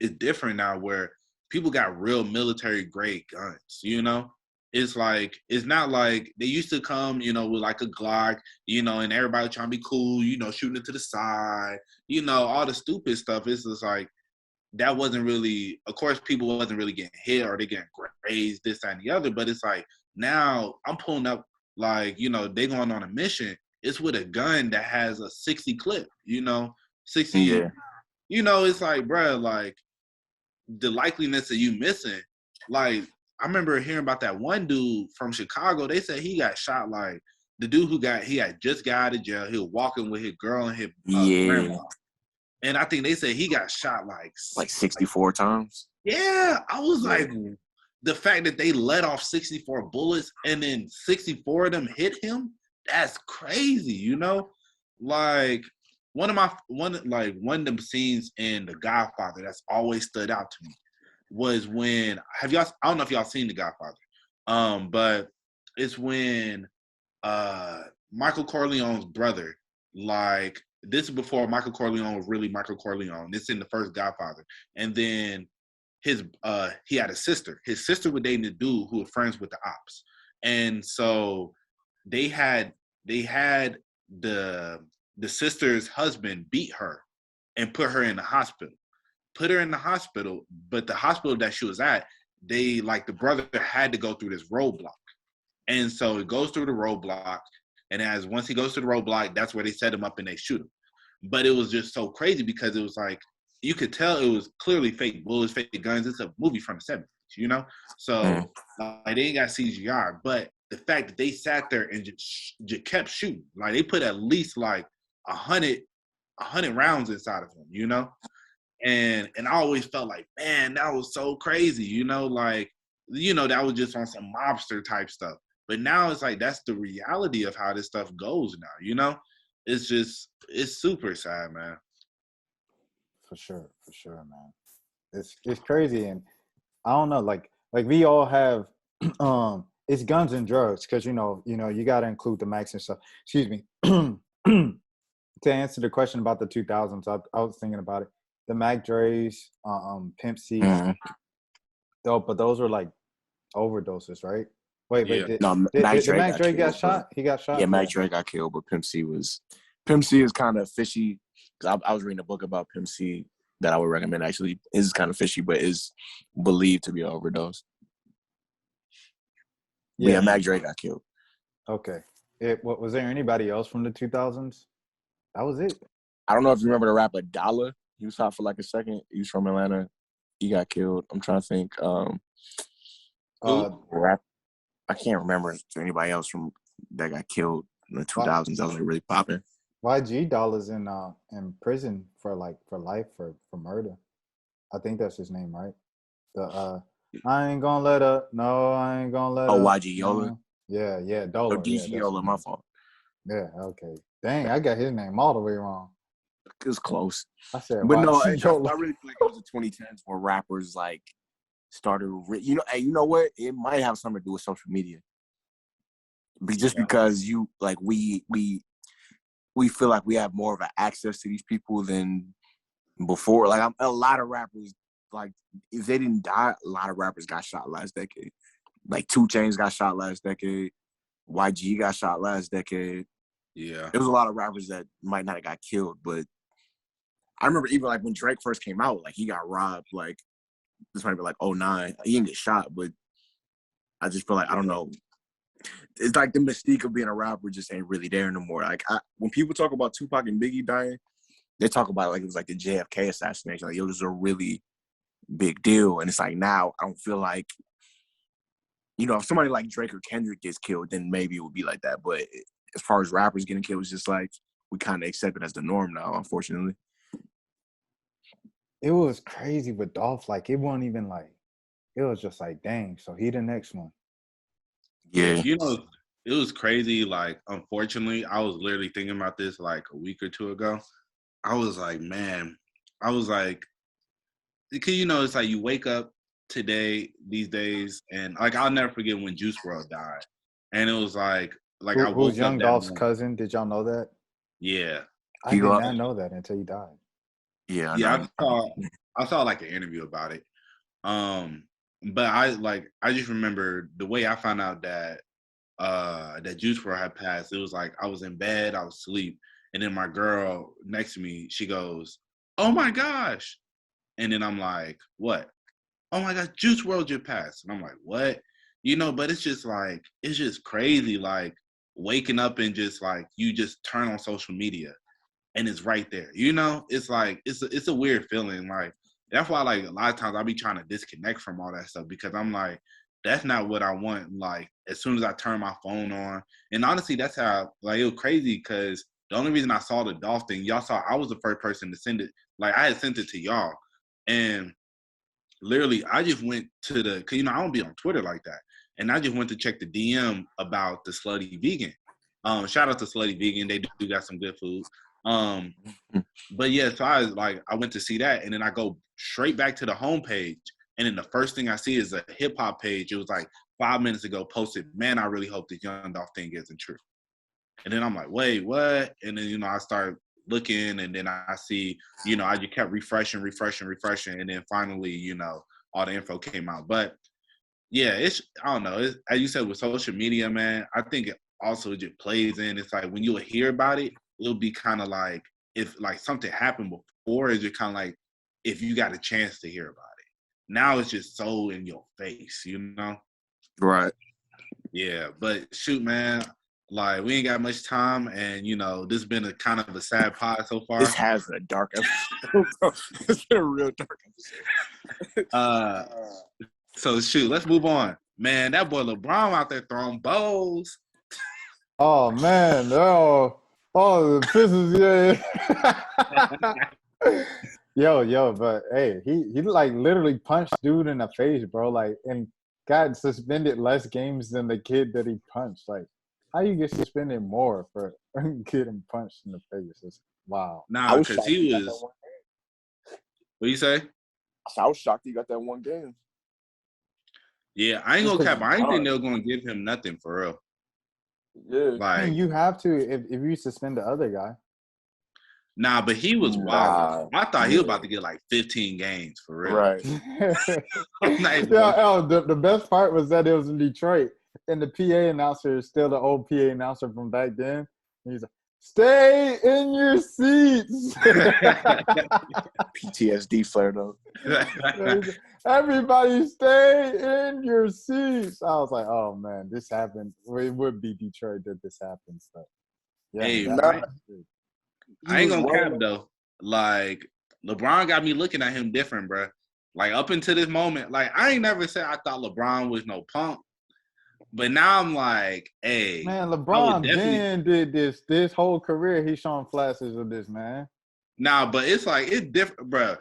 Speaker 3: it's different now where people got real military grade guns, you know? It's like, it's not like they used to come, you know, with like a Glock, you know, and everybody trying to be cool, you know, shooting it to the side, you know, all the stupid stuff. It's just like, that wasn't really, of course, people wasn't really getting hit or they getting grazed, this, that, and the other. But it's like, now I'm pulling up, like, you know, they going on a mission. It's with a gun that has a 60 clip, you know, 60,
Speaker 2: Yeah.
Speaker 3: you know, it's like, bruh, like, the likeliness of you missing, like I remember hearing about that one dude from Chicago. They said he got shot. Like the dude he had just got out of jail. He was walking with his girl and his
Speaker 2: Yeah.
Speaker 3: grandma, And I think they said he got shot
Speaker 2: like 64 times.
Speaker 3: Yeah, I was
Speaker 2: Yeah.
Speaker 3: like, the fact that they let off 64 bullets and then 64 of them hit him, that's crazy, you know? Like one of them scenes in The Godfather that's always stood out to me was when I don't know if y'all seen The Godfather. But it's when Michael Corleone's brother, like this is before Michael Corleone was really Michael Corleone. This in the first Godfather. And then he had a sister. His sister was dating a dude who was friends with the ops. And so they had the sister's husband beat her and put her in the hospital. But the hospital that she was at, the brother had to go through this roadblock. And so it goes through the roadblock, and once he goes through the roadblock, that's where they set him up and they shoot him. But it was just so crazy because it was like you could tell it was clearly fake bullets, fake guns. It's a movie from the 70s, you know? So they ain't got CGI. But the fact that they sat there and just kept shooting, like they put at least like 100 rounds inside of him, you know? And I always felt like, man, that was so crazy, you know? Like, you know, that was just on some mobster type stuff. But now it's like that's the reality of how this stuff goes now, you know? It's super sad, man.
Speaker 1: For sure, man. It's crazy, and I don't know, like we all have it's guns and drugs because you know you got to include the Max and stuff. Excuse me. To answer the question about the 2000s, I was thinking about it. The Mac Dre's, Pimp C. But those were like overdoses, right? Wait, did Mac Dre got shot? He got shot?
Speaker 2: Yeah, Mac Dre got killed, but Pimp C is kind of fishy. Because I was reading a book about Pimp C that I would recommend, actually. It's kind of fishy, but is believed to be an overdose. Yeah, Mac Dre got killed.
Speaker 1: Okay. Was there anybody else from the 2000s? That was it.
Speaker 2: I don't know if you remember the rapper Dollar. He was hot for like a second. He was from Atlanta. He got killed. I'm trying to think. I can't remember if there's anybody else that got killed in the 2000s that was really popping.
Speaker 1: YG Dollar's in prison for life for murder. I think that's his name, right? I ain't gonna let up. No, I ain't gonna let up.
Speaker 2: YG Yola?
Speaker 1: No. Yeah, Dollar.
Speaker 2: DC Yola, my fault.
Speaker 1: Yeah, okay. Dang, I got his name all the way wrong.
Speaker 2: It was close.
Speaker 1: I said,
Speaker 2: but no, I really feel like it was the 2010s where rappers like started. You know what? It might have something to do with social media. Because we feel like we have more of an access to these people than before. Like a lot of rappers, like if they didn't die, a lot of rappers got shot last decade. Like 2 Chainz got shot last decade. YG got shot last decade.
Speaker 3: Yeah.
Speaker 2: There was a lot of rappers that might not have got killed, but I remember even like when Drake first came out, like he got robbed. Like this might be like 2009. He didn't get shot, but I just feel like, I don't know. It's like the mystique of being a rapper just ain't really there no more. Like when people talk about Tupac and Biggie dying, they talk about it like it was like the JFK assassination. Like it was a really big deal. And it's like now I don't feel like, you know, if somebody like Drake or Kendrick gets killed, then maybe it would be like that. But as far as rappers getting killed, it's just like we kind of accept it as the norm now, unfortunately.
Speaker 1: It was crazy with Dolph. Like it wasn't even like, it was just like, dang, so he the next one.
Speaker 2: Yeah.
Speaker 3: You know, it was crazy. Like, unfortunately, I was literally thinking about this like a week or two ago. I was like, man, because, you know, it's like you wake up these days, and like I'll never forget when Juice WRLD died. And it was like I woke
Speaker 1: who's Young
Speaker 3: up
Speaker 1: Dolph's cousin? Did y'all know that?
Speaker 3: Yeah.
Speaker 1: I did not know that until he died.
Speaker 2: Yeah.
Speaker 3: Yeah, I saw like an interview about it. But I just remember the way I found out that Juice WRLD had passed. It was like I was in bed, I was asleep, and then my girl next to me, she goes, "Oh my gosh!" And then I'm like, "What?" "Oh my gosh, Juice WRLD just passed." And I'm like, "What?" You know, but it's just crazy, like waking up and just like you just turn on social media and it's right there. You know, it's like it's a weird feeling. Like that's why like a lot of times I'll be trying to disconnect from all that stuff because I'm like, that's not what I want. Like as soon as I turn my phone on, and honestly, that's how like it was crazy because The only reason I saw the Dolph thing, y'all saw, I was the first person to send it. Like, I had sent it to y'all. And literally, I just went to because, I don't be on Twitter like that. And I just went to check the DM about the Slutty Vegan. Shout out to Slutty Vegan. They do got some good food. But yeah, so I went to see that. And then I go straight back to the homepage. And then the first thing I see is a hip hop page. It was like 5 minutes ago posted, man, I really hope this Young Dolph thing isn't true. And then I'm like, wait, what? And then, I start looking, and then I see, I just kept refreshing. And then finally, all the info came out. But yeah, I don't know. As you said, with social media, man, I think it also just plays in. It's like when you'll hear about it, it'll be kind of like if like something happened before, it's just kind of like if you got a chance to hear about it. Now it's just so in your face,
Speaker 2: Right.
Speaker 3: Yeah, but shoot, man. Like, we ain't got much time, and, this has been a kind of a sad pod so far.
Speaker 2: This has been a dark episode, bro. It's been a real dark
Speaker 3: episode. So, shoot, let's move on. Man, that boy LeBron out there throwing bows.
Speaker 1: Oh, man. The Pistons, yeah. Yo, but, hey, he like, literally punched dude in the face, bro. Like, and got suspended less games than the kid that he punched. Like, how you get suspended more for getting punched in the face? It's wow.
Speaker 3: Nah, because he was. What you say?
Speaker 2: I was shocked he got that one game.
Speaker 3: Yeah, I ain't gonna cap. I ain't think they were gonna give him nothing for real.
Speaker 2: Yeah,
Speaker 1: like, I mean, you have to if you suspend the other guy.
Speaker 3: Nah, but he was wild. I thought he was about to get like 15 games for real.
Speaker 2: Right.
Speaker 1: The best part was that it was in Detroit. And the PA announcer is still the old PA announcer from back then. And he's like, stay in your seats.
Speaker 2: PTSD flared up.
Speaker 1: Everybody stay in your seats. I was like, oh, man, this happened. It would be Detroit that this happens. But yeah,
Speaker 3: hey, I ain't gonna cap, though. Like, LeBron got me looking at him different, bro. Like, up until this moment, like, I ain't never said I thought LeBron was no punk. But now I'm like, hey.
Speaker 1: Man, LeBron did this whole career. He's showing flashes of this, man.
Speaker 3: Nah, but it's like, it's different, bro.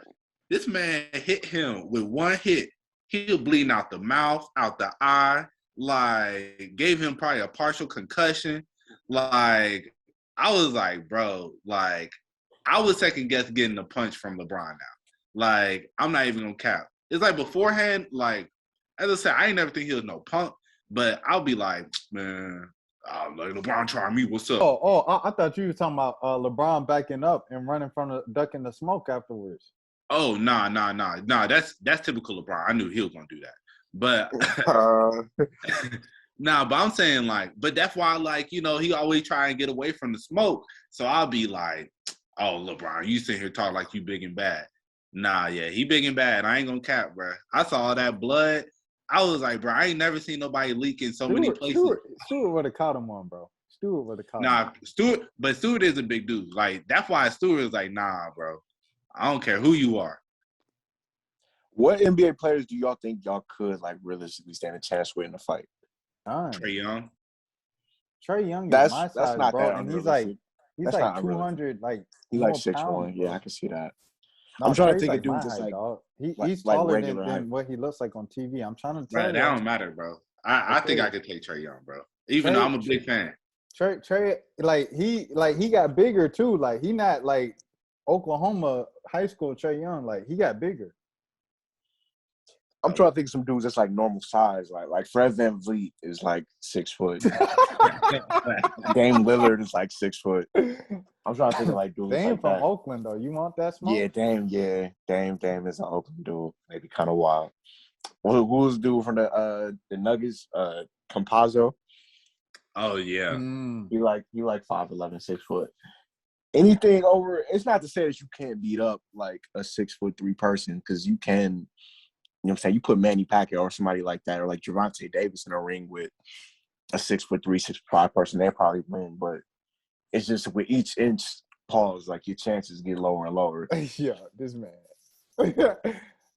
Speaker 3: This man hit him with one hit. He was bleeding out the mouth, out the eye. Like, gave him probably a partial concussion. Like, I was like, bro, like, I was second guess getting a punch from LeBron now. Like, I'm not even gonna cap. It's like beforehand, like, as I said, I ain't never think he was no punk. But I'll be like, man, like LeBron trying me. What's up?
Speaker 1: I thought you were talking about LeBron backing up and running from ducking the smoke afterwards.
Speaker 3: Oh, nah. That's typical LeBron. I knew he was gonna do that. But but I'm saying like, but that's why like, he always try and get away from the smoke. So I'll be like, oh, LeBron, you sit here talking like you big and bad. Nah, yeah, he big and bad. I ain't gonna cap, bro. I saw all that blood. I was like, bro, I ain't never seen nobody leak in so many places.
Speaker 1: Stewart would have caught him on, bro. Stewart would have caught him.
Speaker 3: Nah, Stewart is a big dude. Like, that's why Stewart is like, nah, bro. I don't care who you are.
Speaker 2: What NBA players do y'all think y'all could, like, realistically stand a chance with in a fight?
Speaker 3: Trae Young.
Speaker 1: Trae Young is my size,
Speaker 2: not
Speaker 1: bro.
Speaker 2: that
Speaker 1: And he's like 200, like,
Speaker 2: he's like 6'1". Yeah, I can see that. No, I'm trying to think of dudes just like
Speaker 1: he's taller than what he looks like on TV. I'm trying to tell you.
Speaker 3: That don't matter, bro. I think I could take Trae Young, bro. Even though I'm a big fan.
Speaker 1: Trae, he got bigger too. Like, he not like Oklahoma high school Trae Young. Like, he got bigger.
Speaker 2: I'm trying to think of some dudes that's like normal size. Like Fred VanVleet is like 6 foot. Dame Lillard is like 6 foot. I'm trying to think of like dudes
Speaker 1: Dame
Speaker 2: like
Speaker 1: from
Speaker 2: that.
Speaker 1: Oakland though. You want that smoke?
Speaker 2: Yeah, Dame is an Oakland dude. Maybe kind of wild. Who's the dude from the Nuggets? Campazzo.
Speaker 3: Oh yeah.
Speaker 2: He like 5'11", 6 foot. Anything over, it's not to say that you can't beat up like a 6'3" person, because you can. You know what I'm saying? You put Manny Pacquiao or somebody like that, or like Gervonta Davis in a ring with a 6'3", 6'5" person, they probably win. But it's just with each inch pause, like your chances get lower and lower.
Speaker 1: Yeah, this man.
Speaker 2: Because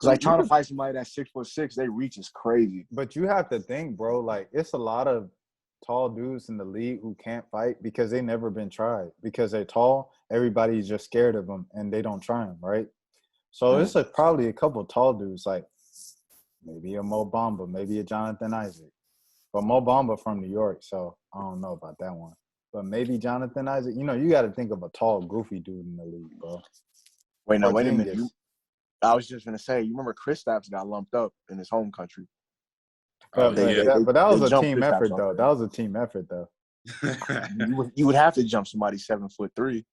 Speaker 2: like trying to fight somebody that's 6'6", they reach is crazy.
Speaker 1: But you have to think, bro. Like, it's a lot of tall dudes in the league who can't fight because they never been tried. Because they're tall, everybody's just scared of them and they don't try them, right? So it's probably a couple tall dudes, like maybe a Mo Bamba, maybe a Jonathan Isaac. But Mo Bamba from New York, so I don't know about that one. But maybe Jonathan Isaac. You know, you got to think of a tall, goofy dude in the league, bro.
Speaker 2: Wait a minute.
Speaker 1: Porzingis.
Speaker 2: I was just gonna say, you remember Kristaps got lumped up in his home country.
Speaker 3: Oh,
Speaker 1: But
Speaker 3: yeah.
Speaker 1: that was
Speaker 2: they
Speaker 1: a
Speaker 2: jumped
Speaker 1: team
Speaker 2: Kristaps
Speaker 1: effort,
Speaker 2: off
Speaker 1: though.
Speaker 2: there.
Speaker 1: That was a team effort, though.
Speaker 2: You would have to jump somebody 7'3".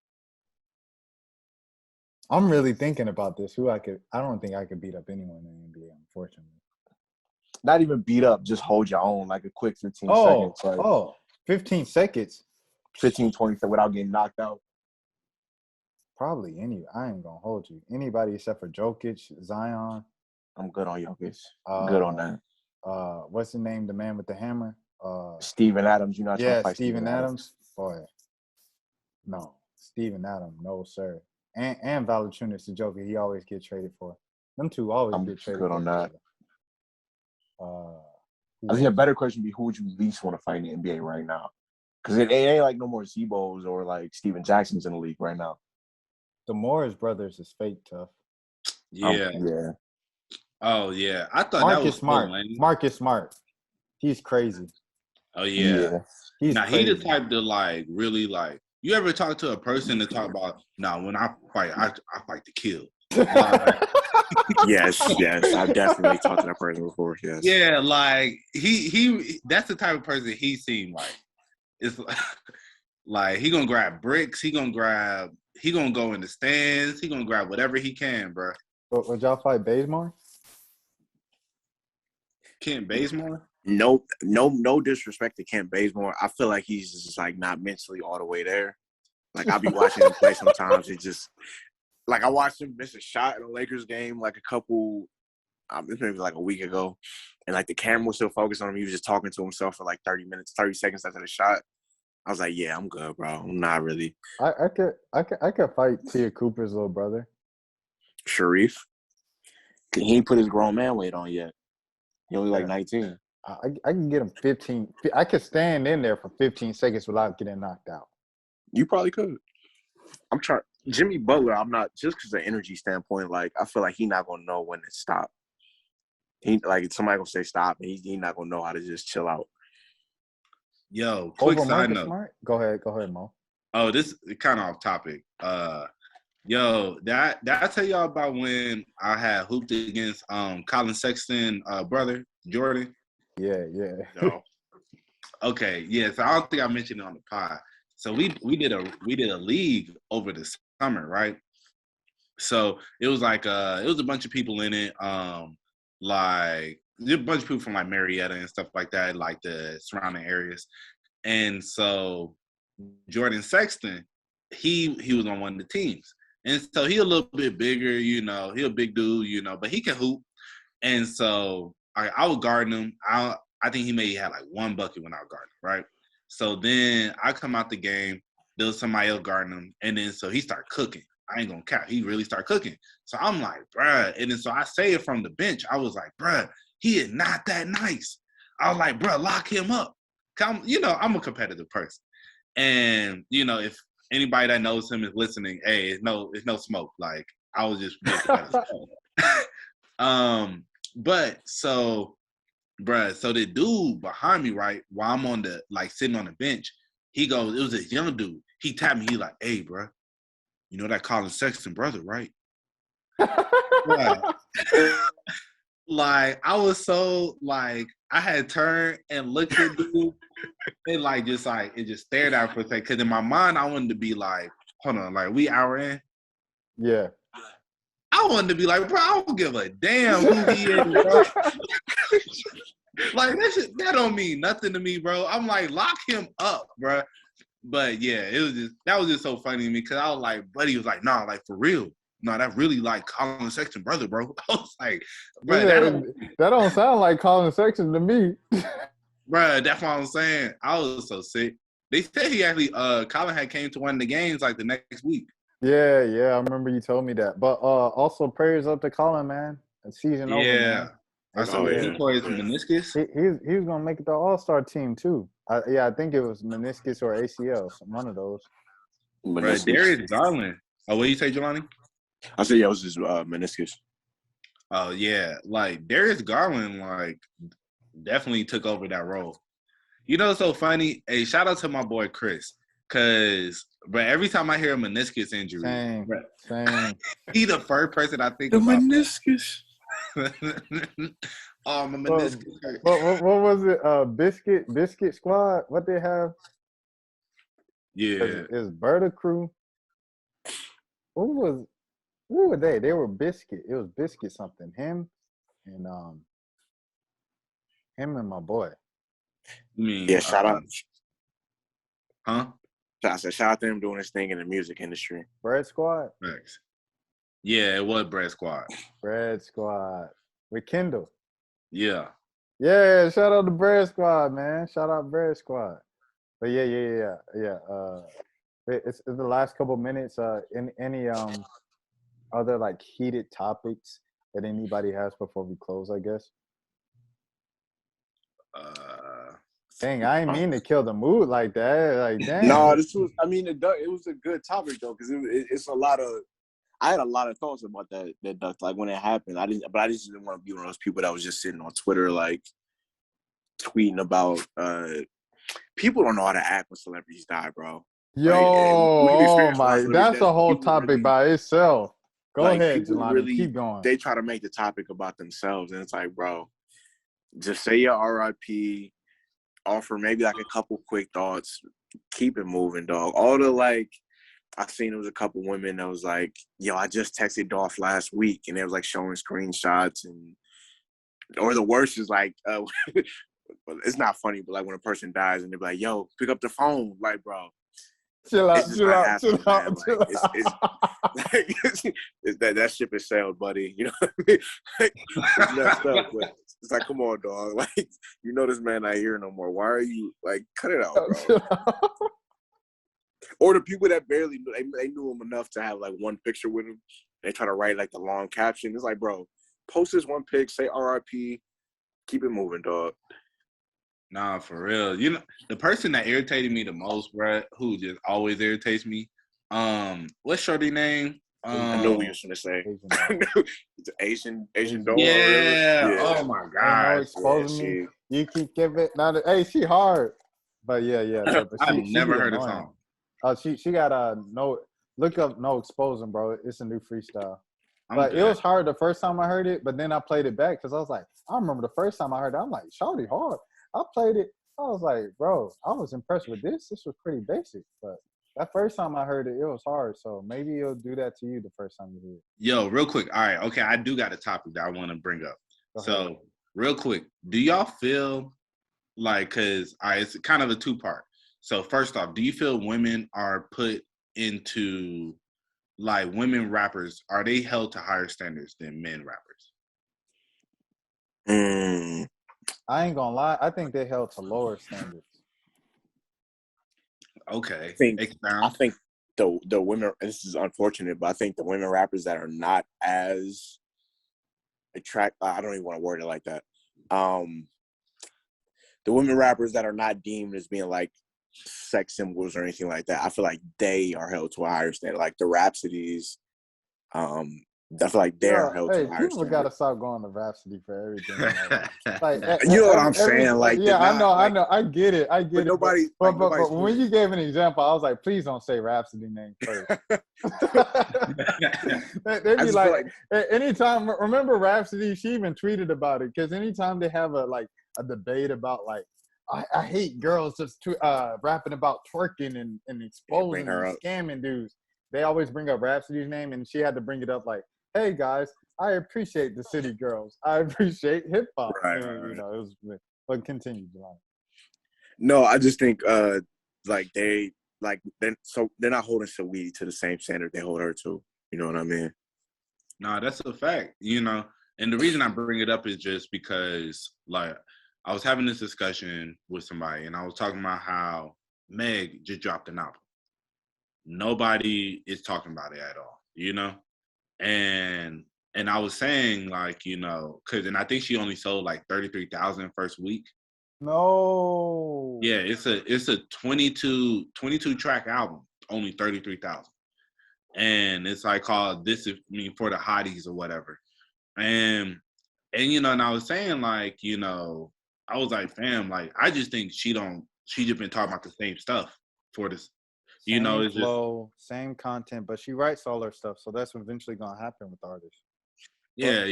Speaker 1: I'm really thinking about this. I don't think I could beat up anyone in the NBA, unfortunately.
Speaker 2: Not even beat up, just hold your own, like a quick 15 seconds. Like
Speaker 1: 15 seconds.
Speaker 2: 15, 20 seconds without getting knocked out.
Speaker 1: Probably I ain't gonna hold you. Anybody except for Jokic, Zion.
Speaker 2: I'm good on Jokic. Good on that.
Speaker 1: What's the name? The man with the hammer.
Speaker 2: Steven Adams. You're not trying to fight
Speaker 1: Steven Adams. Boy, no, Steven Adams, no sir. And Valanciunas, the Joker, he always get traded for. Them two always get traded.
Speaker 2: Good on that.
Speaker 1: I
Speaker 2: think a better question would be, who would you least want to fight in the NBA right now? Because it ain't like no more Zebos or like Steven Jackson's in the league right now.
Speaker 1: The Morris brothers is fake tough.
Speaker 3: Yeah.
Speaker 2: Yeah.
Speaker 3: Oh yeah. I thought
Speaker 1: Marcus
Speaker 3: that was
Speaker 1: Smart.
Speaker 3: cool,
Speaker 1: Marcus Smart. He's crazy.
Speaker 3: Oh yeah.
Speaker 1: He's
Speaker 3: now
Speaker 1: crazy.
Speaker 3: he the type to like really like. You ever talk to a person to talk about? Nah, when I fight, I fight to kill.
Speaker 2: Yes, I've definitely talked to that person before. Yes.
Speaker 3: Yeah, like he that's the type of person he seemed like. It's like he gonna grab bricks. He gonna go in the stands. He gonna grab whatever he can, bro.
Speaker 1: Would y'all fight Bazemore?
Speaker 3: Kent Bazemore?
Speaker 2: No disrespect to Kent Bazemore. I feel like he's just like not mentally all the way there. Like I'll be watching him play sometimes. It just like I watched him miss a shot in a Lakers game like maybe like a week ago, and like the camera was still focused on him. He was just talking to himself for like 30 seconds after the shot. I was like, yeah, I'm good, bro. I'm not really.
Speaker 1: I could fight Tia Cooper's little brother.
Speaker 2: Sharif. He ain't put his grown man weight on yet. He only like 19.
Speaker 1: I can get him 15. I could stand in there for 15 seconds without getting knocked out.
Speaker 2: You probably could. I'm trying. Jimmy Butler, I'm not, just because of the energy standpoint, like, I feel like he's not going to know when to stop. Like, somebody going to say stop, and he's not going to know how to just chill out.
Speaker 3: Yo, quick side note.
Speaker 1: Smart? Go ahead, Mo.
Speaker 3: Oh, this is kind of off topic. Yo, did I tell y'all about when I had hooped against Collin Sexton brother, Jordan?
Speaker 1: Yeah.
Speaker 3: No. Okay, yeah. So I don't think I mentioned it on the pod. So we did a league over the summer, right? So it was like it was a bunch of people in it, like a bunch of people from like Marietta and stuff like that, like the surrounding areas. And so Jordan Sexton, he was on one of the teams. And so he a little bit bigger, you know, he a big dude, you know, but he can hoop. And so I was guarding him. I think he maybe had like one bucket when I was guarding him, right? So then I come out the game, there was somebody else guarding him, and then so he started cooking. I ain't gonna count. He really started cooking. So I'm like, bruh. And then so I say it from the bench. I was like, bruh, he is not that nice. I was like, bruh, lock him up. You know, I'm a competitive person. And, you know, if anybody that knows him is listening, hey, it's no smoke. Like, I was just being competitive. But so, bruh, so the dude behind me, right, while I'm on the, like, sitting on the bench, he goes, it was this young dude. He tapped me. He like, hey, bruh, you know that Collin Sexton brother, right? Right. Like, I was so, like, I had turned and looked at dude and, like, it just stared at for a second. Because in my mind, I wanted to be like, hold on, like, we hour in?
Speaker 1: Yeah.
Speaker 3: I wanted to be like, bro, I don't give a damn who he is, bro. Like, that don't mean nothing to me, bro. I'm like, lock him up, bro. But, yeah, that was just so funny to me because I was like, buddy was like, nah, like, for real. No, that really like Collin Sexton brother, bro. I was like, bro,
Speaker 1: that don't sound like Collin Sexton to me.
Speaker 3: Bro, that's what I'm saying. I was so sick. They said he actually, Collin had came to one of the games like the next week.
Speaker 1: Yeah, I remember you told me that. But also prayers up to Collin, man. The season over, man.
Speaker 3: I saw he tore his meniscus.
Speaker 1: He was gonna make it the All-Star team too. Yeah, I think it was meniscus or ACL, one of those.
Speaker 3: Bro, Darius Garland. Oh, what you say, Jelani?
Speaker 2: I said, yeah, it was just meniscus.
Speaker 3: Oh yeah, like Darius Garland, like definitely took over that role. You know, it's so funny. Hey, shout out to my boy Chris, cause but every time I hear a meniscus injury,
Speaker 1: Same.
Speaker 3: he the first person I think
Speaker 2: The
Speaker 3: about.
Speaker 2: meniscus.
Speaker 3: Oh, my meniscus hurt.
Speaker 1: What was it? Biscuit Squad. What they have?
Speaker 3: Yeah,
Speaker 1: Is Berta Crew? Who were they? They were Biscuit. It was Biscuit something. Him and my boy.
Speaker 3: you mean
Speaker 2: Yeah, shout out.
Speaker 3: Huh?
Speaker 2: I said, shout out to him doing his thing in the music industry.
Speaker 1: Bread Squad.
Speaker 3: Thanks. Yeah, it was Bread Squad.
Speaker 1: Bread Squad with Kendall.
Speaker 3: Yeah.
Speaker 1: Yeah, shout out to Bread Squad, man. Shout out Bread Squad. But yeah. It's the last couple minutes. Any other like heated topics that anybody has before we close? I guess. Dang, I ain't mean to kill the mood like that. Like, dang.
Speaker 2: No, this was. I mean, it was a good topic though, because it's a lot of. I had a lot of thoughts about that duck. Like when it happened, I just didn't want to be one of those people that was just sitting on Twitter like tweeting about. People don't know how to act when celebrities die, bro.
Speaker 1: Yo, that's a whole topic really, by itself. Go ahead, Jelani. Really, keep going.
Speaker 2: They try to make the topic about themselves, and it's like, bro, just say your RIP, offer maybe like a couple quick thoughts, keep it moving, dog. All the like, I seen it was a couple women that was like, yo, I just texted Dolph last week, and it was like showing screenshots, and or the worst is like, it's not funny, but like when a person dies and they're like, yo, pick up the phone, like, bro.
Speaker 1: Chill out.
Speaker 2: That ship has sailed, buddy. You know what I mean? Like, it's messed up, but it's like, come on, dog. Like, you know this man not here no more. Why are you like, cut it out, bro? Or the people that barely knew, they knew him enough to have like one picture with him. They try to write like the long caption. It's like, bro, post this one pic, say RIP, keep it moving, dog.
Speaker 3: Nah, for real. You know, the person that irritated me the most, bro, who just always irritates me, what's shorty name?
Speaker 2: I know what you was gonna say. It's Asian dog.
Speaker 3: Yeah. Oh my god.
Speaker 1: Exposing me. You keep giving. Hey, she hard. But yeah. But
Speaker 3: I've never heard a song.
Speaker 1: She got no. Look up No Exposing, bro. It's a new freestyle. But it was hard the first time I heard it, but then I played it back because I was like, I remember the first time I heard it, I'm like, shorty hard. I played it. I was like, bro, I was impressed with this. This was pretty basic. But that first time I heard it, it was hard. So maybe it'll do that to you the first time you hear it.
Speaker 3: Yo, real quick. All right. Okay. I do got a topic that I want to bring up. So real quick, do y'all feel like, because it's kind of a two-part. So first off, do you feel women are put into, like women rappers, are they held to higher standards than men rappers?
Speaker 1: I ain't gonna lie. I think they held to lower standards.
Speaker 3: Okay.
Speaker 2: I think the women, this is unfortunate, but I think the women rappers that are not as I don't even want to word it like that. The women rappers that are not deemed as being like sex symbols or anything like that, I feel like they are held to a higher standard. Like the Rhapsodies, I feel like they're held to a higher
Speaker 1: people
Speaker 2: standard.
Speaker 1: Gotta stop going to Rhapsody for everything. Like,
Speaker 2: you know what I'm saying? Like,
Speaker 1: yeah, I know. I get it. But
Speaker 2: nobody.
Speaker 1: But when you gave an example, I was like, please don't say Rhapsody name first. They'd be like, anytime. Remember Rhapsody? She even tweeted about it because anytime they have a debate about like, I hate girls just rapping about twerking and exposing and scamming dudes. They always bring up Rhapsody's name, and she had to bring it up like, hey guys, I appreciate the city girls. I appreciate hip hop.
Speaker 2: Right.
Speaker 1: You know, it was. But continue, Jelani.
Speaker 2: No, I just think they're not holding Saweetie to the same standard they hold her to. You know what I mean?
Speaker 3: No, that's a fact. You know, and the reason I bring it up is just because like I was having this discussion with somebody, and I was talking about how Meg just dropped an album. Nobody is talking about it at all, you know? And I was saying, like, you know, and I think she only sold like 33,000 first week.
Speaker 1: No.
Speaker 3: Yeah, it's a 22 track album, only 33,000. And it's like called This Is for the Hotties or whatever. And and I was saying like, I was like, fam, like I just think she just been talking about the same stuff for this.
Speaker 1: Same
Speaker 3: It's just
Speaker 1: flow, same content, but she writes all her stuff, so that's eventually gonna happen with artists. But
Speaker 3: yeah,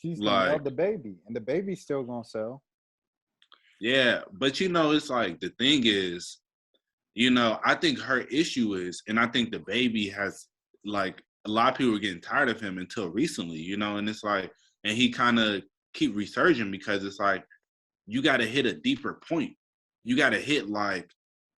Speaker 1: she's the
Speaker 3: like
Speaker 1: nailed the baby, and the baby's still gonna sell.
Speaker 3: yeah, but it's like the thing is, I think her issue is, and I think the baby has like a lot of people were getting tired of him until recently, and it's like, and he kind of keep resurging because it's like you got to hit a deeper point. You got to hit like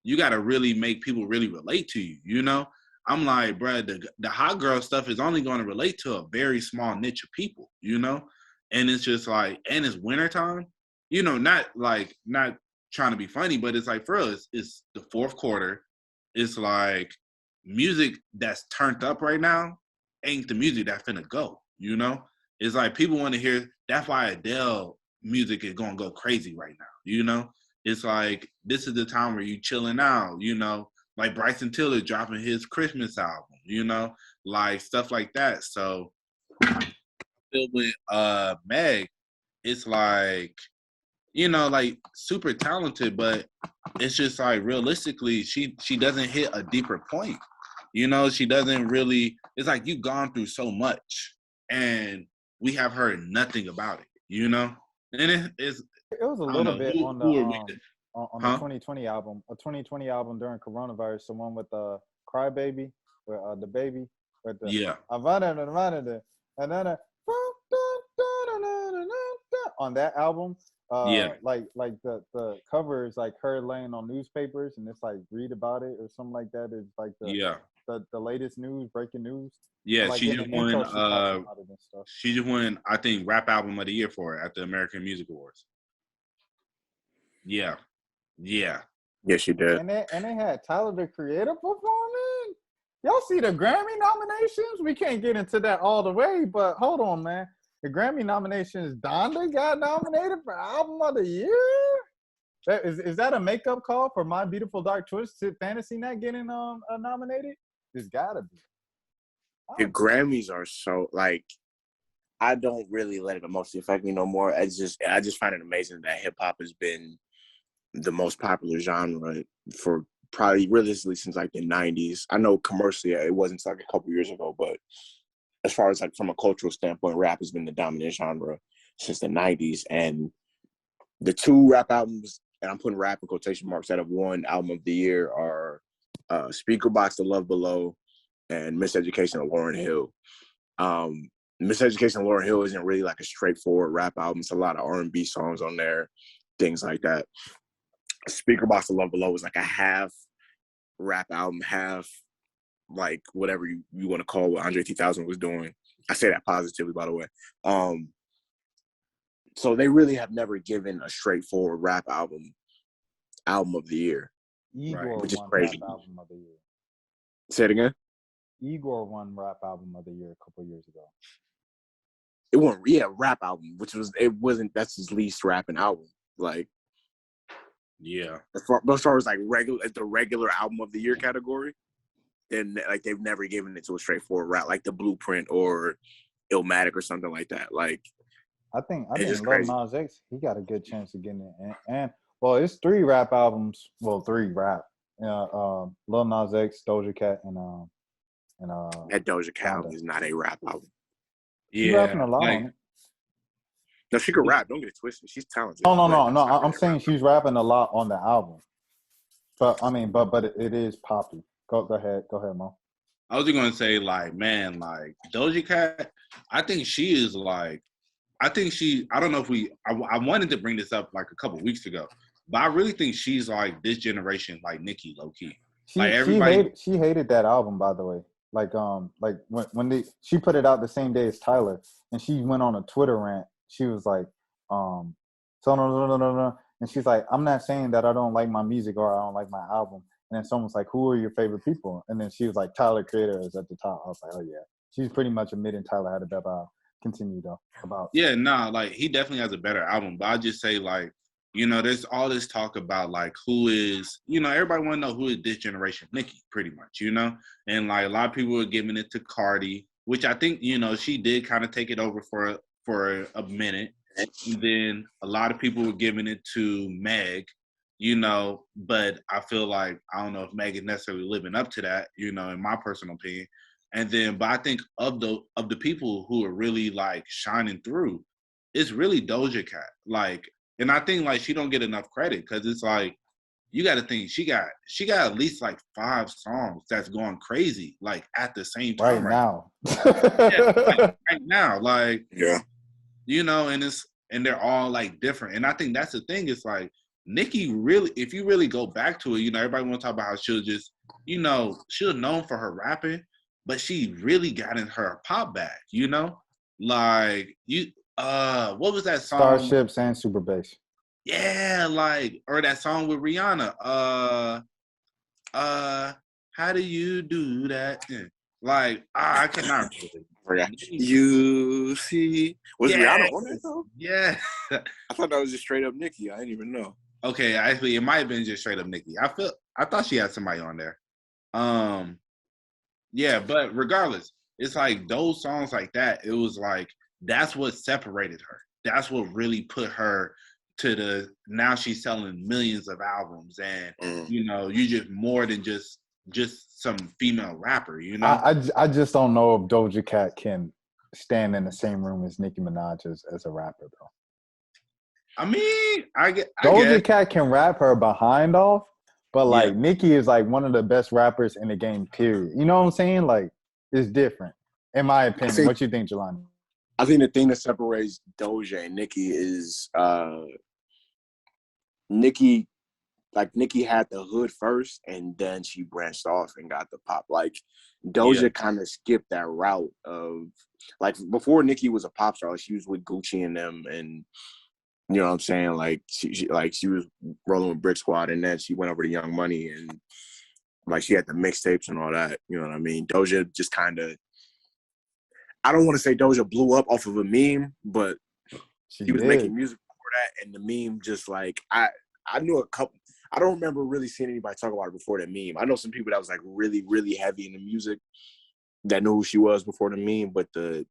Speaker 3: you got to really make people really relate to you. I'm like, bro, the hot girl stuff is only going to relate to a very small niche of people. And it's just like, and it's wintertime. Not trying to be funny, but it's like for us, it's the fourth quarter. It's like music that's turned up right now ain't the music that's finna go. It's like people want to hear. That's why Adele music is gonna go crazy right now. It's like this is the time where you chilling out. Like Bryson Tiller dropping his Christmas album. Like stuff like that. So with Meg, it's like like super talented, but it's just like realistically, she doesn't hit a deeper point. She doesn't really. It's like you've gone through so much, and we have heard nothing about it. And it's
Speaker 1: It was a
Speaker 3: I don't
Speaker 1: little
Speaker 3: know
Speaker 1: bit on the
Speaker 3: who are we to,
Speaker 1: on the
Speaker 3: huh?
Speaker 1: 2020 album, a 2020 album during coronavirus, the one with the Cry Baby, with the baby, with the
Speaker 3: Yeah,
Speaker 1: and then on that album,
Speaker 3: yeah,
Speaker 1: like the cover is like her laying on newspapers, and it's like read about it or something like that. It's like
Speaker 3: yeah,
Speaker 1: the latest news, breaking news.
Speaker 3: yeah.
Speaker 1: But like in the intro, she talks about it and stuff.
Speaker 3: She just won. I think rap album of the year for it at the American Music Awards. Yeah, yeah.
Speaker 2: Yes, she did.
Speaker 1: And they had Tyler the Creator performing. Y'all see the Grammy nominations? We can't get into that all the way, but hold on, man. The Grammy nominations, Donda got nominated for Album of the Year. Is that a makeup call for My Beautiful Dark Twisted Fantasy not getting nominated? It's gotta be.
Speaker 2: The Grammys are so like I don't really let it emotionally affect me no more. I just find it amazing that hip hop has been the most popular genre for probably realistically since like the 90s. I know commercially it wasn't like a couple years ago, but as far as like from a cultural standpoint, rap has been the dominant genre since the 90s. And the two rap albums, and I'm putting rap in quotation marks, that have won album of the year are Speaker Box, The Love Below, and Miseducation of Lauryn Hill. Miseducation of Lauryn Hill isn't really like a straightforward rap album. It's a lot of R&B songs on there, things like that. Speaker Box, The Love Below is like a half rap album, half like whatever you want to call what Andre 3000 was doing. I say that positively, by the way. So they really have never given a straightforward rap album of the year,
Speaker 1: Igor
Speaker 2: which is
Speaker 1: won
Speaker 2: crazy.
Speaker 1: Rap Album of the Year.
Speaker 2: Say it again.
Speaker 1: Igor won Rap Album of the Year a couple years ago.
Speaker 2: It won, yeah, rap album, that's his least rapping album. Like,
Speaker 3: Yeah.
Speaker 2: as far as like the regular album of the year category, then like they've never given it to a straightforward rap, like The Blueprint or Illmatic or something like that. Like,
Speaker 1: I think
Speaker 2: Lil
Speaker 1: Lil Nas X, he got a good chance of getting it. And well, it's three rap albums. Well, three rap. Lil Nas X, Doja Cat, and
Speaker 2: that Doja Cat album
Speaker 1: Donda.
Speaker 2: is not a rap album.
Speaker 1: She rapping a lot
Speaker 3: like,
Speaker 1: on it.
Speaker 2: No, she can rap. Don't get it twisted. She's talented.
Speaker 1: No. I'm saying she's rapping a lot on the album. But I mean, but it is poppy. Go ahead, Mo.
Speaker 3: I was just gonna say, like, man, like Doja Cat. I think she is like. I don't know if I wanted to bring this up like a couple weeks ago, but I really think she's like this generation, like Nicki, low key. Like everybody,
Speaker 1: She hated that album, by the way. Like when she put it out the same day as Tyler, and she went on a Twitter rant. She was like, so no, and she's like, I'm not saying that I don't like my music or I don't like my album. And then someone's like, who are your favorite people? And then she was like, Tyler Creator is at the top. I was like, oh yeah, she's pretty much admitting Tyler had a better album. Continue though about
Speaker 3: yeah, nah, like he definitely has a better album, but I just say like you know, there's all this talk about like who is, you know, everybody want to know who is this generation Nicki, pretty much, you know, and like a lot of people are giving it to Cardi, which I think, you know, she did kind of take it over for a minute. And then a lot of people were giving it to Meg, you know, but I feel like I don't know if Meg is necessarily living up to that, you know, in my personal opinion. And then, but I think of the people who are really like shining through, it's really Doja Cat. Like, and I think like she don't get enough credit because it's like you got to think she got at least like 5 songs that's going crazy like at the same time
Speaker 1: right now.
Speaker 3: yeah, like right now, like
Speaker 2: Yeah.
Speaker 3: you know, and they're all like different. And I think that's the thing. It's like Nicki really, if you really go back to it, you know, everybody want to talk about how she was just, you know, she was known for her rapping, but she really got in her pop bag, you know, like what was that song?
Speaker 1: Starships and Super Bass.
Speaker 3: Yeah, like, or that song with Rihanna. How do you do that? Yeah. Like, I cannot remember.
Speaker 2: You see, was Rihanna on that though?
Speaker 3: Yeah.
Speaker 2: I thought that was just straight up Nicki. I didn't even know.
Speaker 3: Okay, actually, it might have been just straight up Nicki. I thought she had somebody on there. Yeah, but regardless, it's like those songs like that. It was like that's what separated her. That's what really put her to the now she's selling millions of albums, and you know, you just more than just some female rapper. You know,
Speaker 1: I just don't know if Doja Cat can stand in the same room as Nicki Minaj as a rapper, though.
Speaker 3: I mean,
Speaker 1: Doja Cat can rap her behind off, but like
Speaker 3: Yeah.
Speaker 1: Nicki is like one of the best rappers in the game, period. You know what I'm saying? Like, it's different, in my opinion. What you think, Jelani?
Speaker 2: I think the thing that separates Doja and Nicki is Nicki had the hood first, and then she branched off and got the pop. Like Doja kind of skipped that route of like before Nicki was a pop star, she was with Gucci and them, and you know what I'm saying? Like she was rolling with Brick Squad, and then she went over to Young Money, and like she had the mixtapes and all that. You know what I mean? Doja just kind of, I don't want to say Doja blew up off of a meme, but she was making music before that, and the meme just like I knew a couple. I don't remember really seeing anybody talk about it before the meme. I know some people that was like really, really heavy in the music that knew who she was before the meme, but the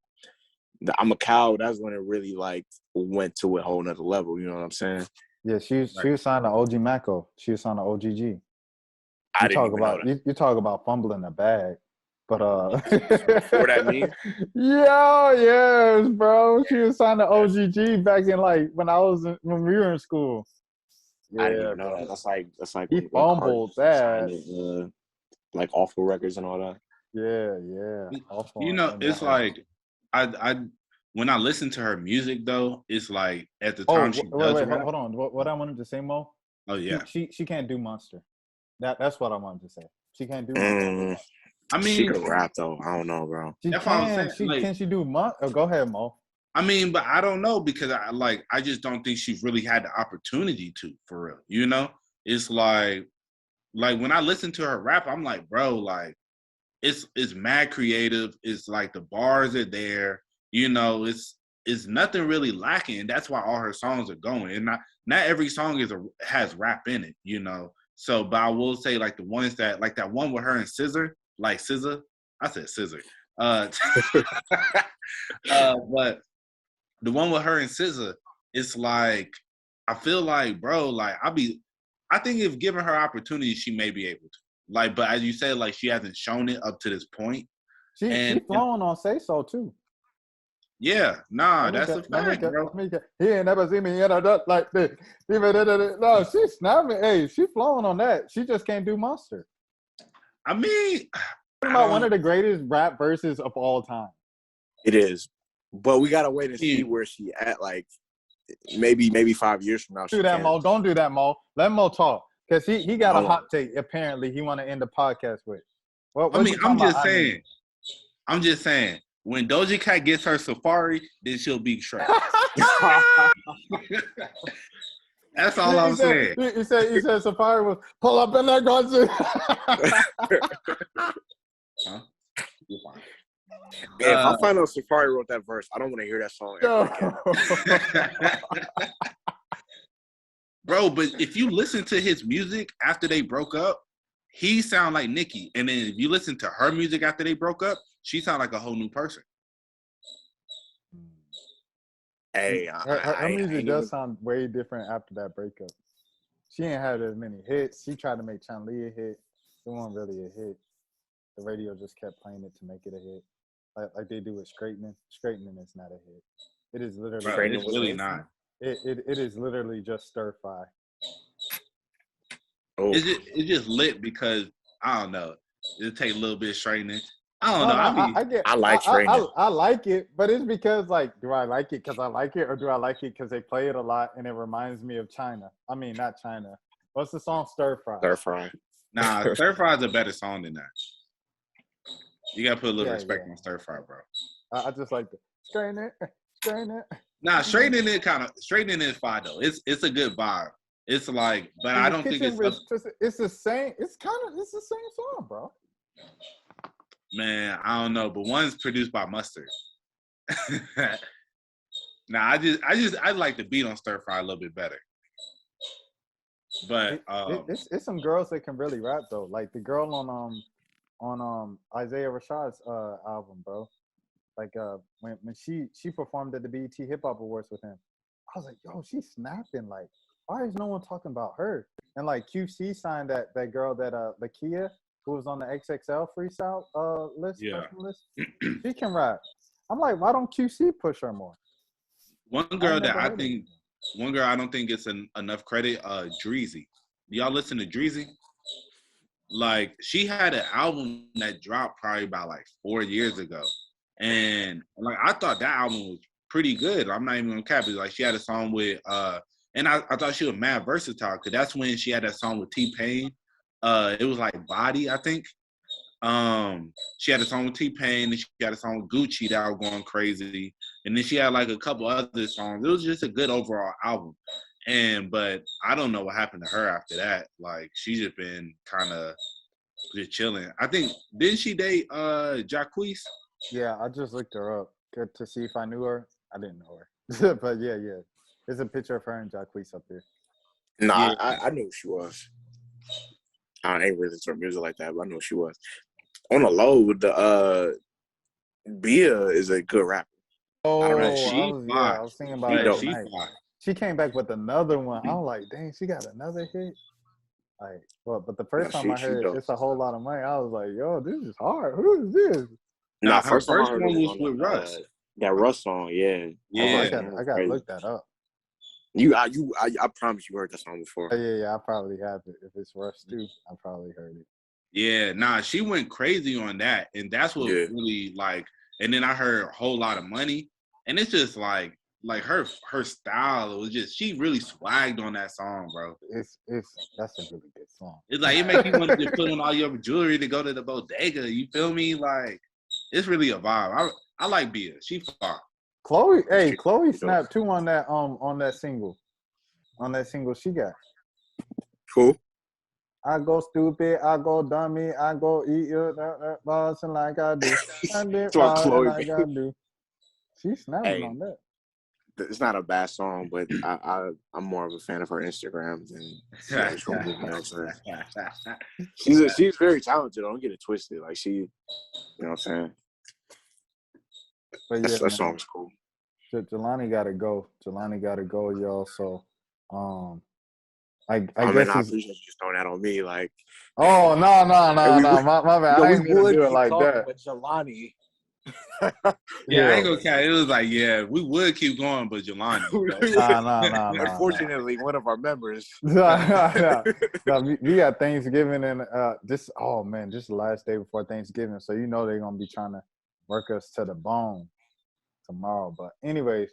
Speaker 2: I'm a Cow, that's when it really like went to a whole nother level. You know what I'm saying?
Speaker 1: Yeah, she was signed to OG Mako. She was signed to OGG.
Speaker 2: I didn't even know that.
Speaker 1: You talk about fumbling the bag, but
Speaker 2: before that meme?
Speaker 1: Yes, bro. She was signed to OGG back in like when we were in school.
Speaker 2: Yeah, I didn't even know that. That's like
Speaker 1: he fumbled that.
Speaker 2: Like Awful Records and all that.
Speaker 1: Yeah. Awful.
Speaker 3: You know, it's like I when I listen to her music though, it's like at the time
Speaker 1: hold on. What I wanted to say, Mo?
Speaker 3: Oh yeah.
Speaker 1: She can't do Monster. That's what I wanted to say. She can't do Monster.
Speaker 3: I mean,
Speaker 2: she could rap though. I don't know, bro.
Speaker 1: Can she do Monster? Go ahead, Mo.
Speaker 3: I mean, but I don't know because I just don't think she's really had the opportunity to, for real. You know, it's like when I listen to her rap, I'm like, bro, like it's mad creative. It's like the bars are there. You know, it's nothing really lacking, and that's why all her songs are going. And not every song has rap in it. You know, so but I will say like the ones that like that one with her and Scissor, like SZA. I said Scissor. But the one with her and SZA, it's like I feel like, bro, like I think if given her opportunity, she may be able to. Like, but as you said, like she hasn't shown it up to this point.
Speaker 1: She's flowing on Say So too.
Speaker 3: Yeah, nah, that's a fact, bro.
Speaker 1: He ain't never seen me in a like this. No, she's snapping. Hey, she's flowing on that. She just can't do Monster.
Speaker 3: I mean,
Speaker 1: about one of the greatest rap verses of all time.
Speaker 2: It is, but we gotta wait and see where she at. Like maybe 5 years from now.
Speaker 1: Do that, Mo. Don't do that, Mo. Let Mo talk because he got a hot take. Apparently, he want to end the podcast with.
Speaker 3: I mean, I'm just saying. When Doja Cat gets her Safari, then she'll be Shrek. That's all I'm saying.
Speaker 1: He said Safari was pull up in that gun.
Speaker 3: Huh? You're fine.
Speaker 2: Man, if I find out Safari wrote that verse, I don't want to hear that song ever again.
Speaker 3: Bro, but if you listen to his music after they broke up, he sound like Nicki. And then if you listen to her music after they broke up, she sound like a whole new person.
Speaker 2: Hey,
Speaker 1: Her
Speaker 2: I
Speaker 1: music
Speaker 2: ain't
Speaker 1: does
Speaker 2: even.
Speaker 1: sound way different after that breakup. She ain't had as many hits. She tried to make Chun-Li a hit. It wasn't really a hit. The radio just kept playing it to make it a hit. Like they do with Straightening. Straightening is not a hit. It is literally
Speaker 3: Bro,
Speaker 2: Straightening
Speaker 3: it's
Speaker 2: was a
Speaker 3: really
Speaker 2: hit.
Speaker 3: not.
Speaker 1: it is literally just stir fry.
Speaker 2: Oh,
Speaker 3: It's just lit because I don't know. It take a little bit of straightening. I don't
Speaker 1: No,
Speaker 3: know.
Speaker 1: I get.
Speaker 2: I like Straightening.
Speaker 1: I like it, but it's because like, do I like it because I like it, or do I like it because they play it a lot and it reminds me of China? I mean, not China. What's the song Stir Fry?
Speaker 2: Stir fry.
Speaker 3: Nah, Stir Fry is a better song than that. You gotta put a little respect
Speaker 1: Yeah.
Speaker 3: on Stir Fry, bro.
Speaker 1: I just like the straighten it, straighten it.
Speaker 3: Nah, straightening is fine though. It's a good vibe. It's like, but I don't think it's
Speaker 1: It's the same. It's the same song, bro.
Speaker 3: man. I don't know, but one's produced by Mustard. Nah, I like the beat on Stir Fry a little bit better. But
Speaker 1: It's some girls that can really rap though. Like the girl on Isaiah Rashad's album, bro. Like when she performed at the BET Hip Hop Awards with him, I was like, yo, she's snapping. Like, why is no one talking about her? And like QC signed that girl that Lakia, who was on the XXL freestyle list.
Speaker 3: Yeah.
Speaker 1: List. She can rap. I'm like, why don't QC push her more?
Speaker 3: one girl I don't think gets enough credit, Dreezy. Do y'all listen to Dreezy? Like, she had an album that dropped probably about like 4 years ago. And like, I thought that album was pretty good. I'm not even gonna cap it. Like, she had a song with and I thought she was mad versatile because that's when she had that song with T-Pain. It was like Body, I think. She had a song with T-Pain and she had a song with Gucci that was going crazy. And then she had like a couple other songs. It was just a good overall album. But I don't know what happened to her after that. Like, she's just been kind of just chilling. I think, didn't she date Jacquees?
Speaker 1: Yeah, I just looked her up to see if I knew her. I didn't know her, but yeah. There's a picture of her and Jacquees up here.
Speaker 2: Nah,
Speaker 3: Yeah.
Speaker 2: I knew who she was. I ain't really into her music like that, but I knew who she was. On the low, with the Bia is a good rapper.
Speaker 1: Oh,
Speaker 2: I
Speaker 1: I was thinking about her
Speaker 2: dope.
Speaker 1: tonight. She came back with another one. I was like, dang, she got another hit. Like, but the first time I heard
Speaker 2: dope.
Speaker 1: It's a Whole Lot of Money, I was like, yo, this is hard. Who is this?
Speaker 3: Nah,
Speaker 2: Her first
Speaker 3: one
Speaker 2: was
Speaker 3: was with Russ.
Speaker 2: That Russ song, yeah.
Speaker 3: Yeah.
Speaker 1: I gotta look that up.
Speaker 2: I promise you heard that song before.
Speaker 1: Yeah, I probably have it. If it's Russ too, I probably heard it.
Speaker 3: Yeah, nah, she went crazy on that. And that's what really, like, and then I heard A Whole Lot of Money. And it's just like her style was just, she really swagged on that song, bro.
Speaker 1: That's a really good song.
Speaker 3: It's like, it make you want to just put on all your jewelry to go to the bodega. You feel me? Like, it's really a vibe. I like Bia. She fire.
Speaker 1: Chloe snapped too on that single. On that single she got.
Speaker 2: Cool.
Speaker 1: I go stupid, I go dummy, I go eat your boss and like I do. I did
Speaker 2: Chloe,
Speaker 1: like I do. She snapping on that.
Speaker 2: It's not a bad song, but I'm more of a fan of her Instagram than she's very talented. Don't get it twisted. Like, she, you know what I'm saying?
Speaker 1: But yeah,
Speaker 2: that song is cool.
Speaker 1: Jelani gotta go. Y'all. So I guess
Speaker 2: I appreciate you just throwing that on me. Like,
Speaker 1: oh no, my bad. I ain't gonna do it like that.
Speaker 2: But Jelani.
Speaker 3: Yeah, I ain't gonna count. It was like, yeah, we would keep going, but Jelani.
Speaker 1: Nah.
Speaker 2: Unfortunately, one of our members.
Speaker 1: We got Thanksgiving and this the last day before Thanksgiving. So you know they're gonna be trying to work us to the bone tomorrow. But anyways,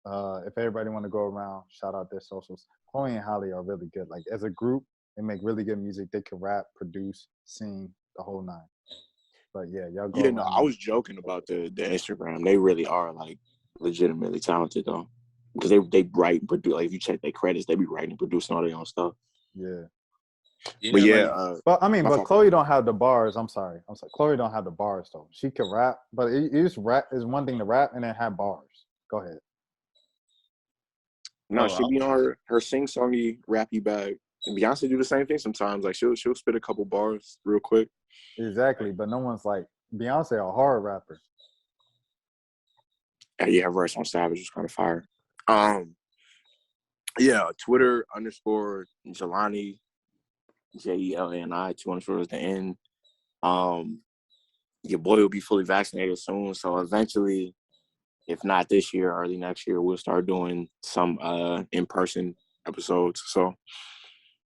Speaker 1: if everybody want to go around, shout out their socials. Chloe and Holly are really good. Like, as a group, they make really good music. They can rap, produce, sing, the whole nine. But yeah, y'all go.
Speaker 2: Yeah, no, I was joking about the Instagram. They really are like legitimately talented though, because they write and produce. Like, if you check their credits, they be writing and producing all their own stuff.
Speaker 1: Yeah.
Speaker 2: But
Speaker 1: but Chloe don't have the bars. I'm sorry. Chloe don't have the bars though. She can rap, but it is one thing to rap and then have bars. Go ahead.
Speaker 2: No,
Speaker 3: Oh,
Speaker 2: she be on her sing-songy, rappy bag. And Beyonce do the same thing sometimes. Like she'll spit a couple bars real quick.
Speaker 1: Exactly, but no one's like Beyonce, a hard rapper.
Speaker 2: Yeah, her verse on Savage was kind of fire. Yeah, Twitter _Jelani, JELANI, 2 underscores at the end. Your boy will be fully vaccinated soon, so eventually, if not this year, early next year, we'll start doing some in-person episodes. So,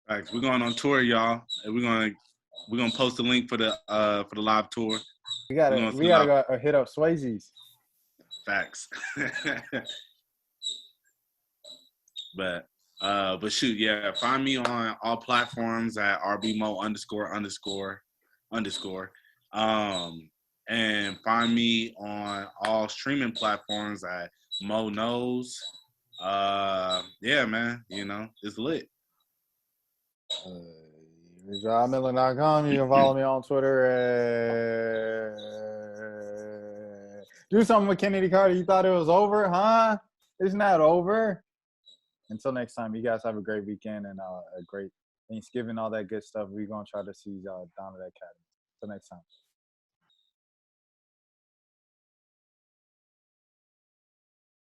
Speaker 3: right, we're going on tour, y'all. And we're gonna post a link for the live tour.
Speaker 1: We
Speaker 3: We're
Speaker 1: gotta
Speaker 3: gonna
Speaker 1: we
Speaker 3: send out
Speaker 1: gotta go hit up Swayze's.
Speaker 3: facts. But shoot, yeah. Find me on all platforms at rbmo ____. And find me on all streaming platforms at Mo Knows. Yeah, man. You know, it's lit.
Speaker 1: JaMillen.com. You can follow me on Twitter. Do something with Kennedy Carter. You thought it was over, huh? It's not over. Until next time, you guys have a great weekend and a great Thanksgiving, all that good stuff. We're going to try to see y'all down at that academy. Until next time.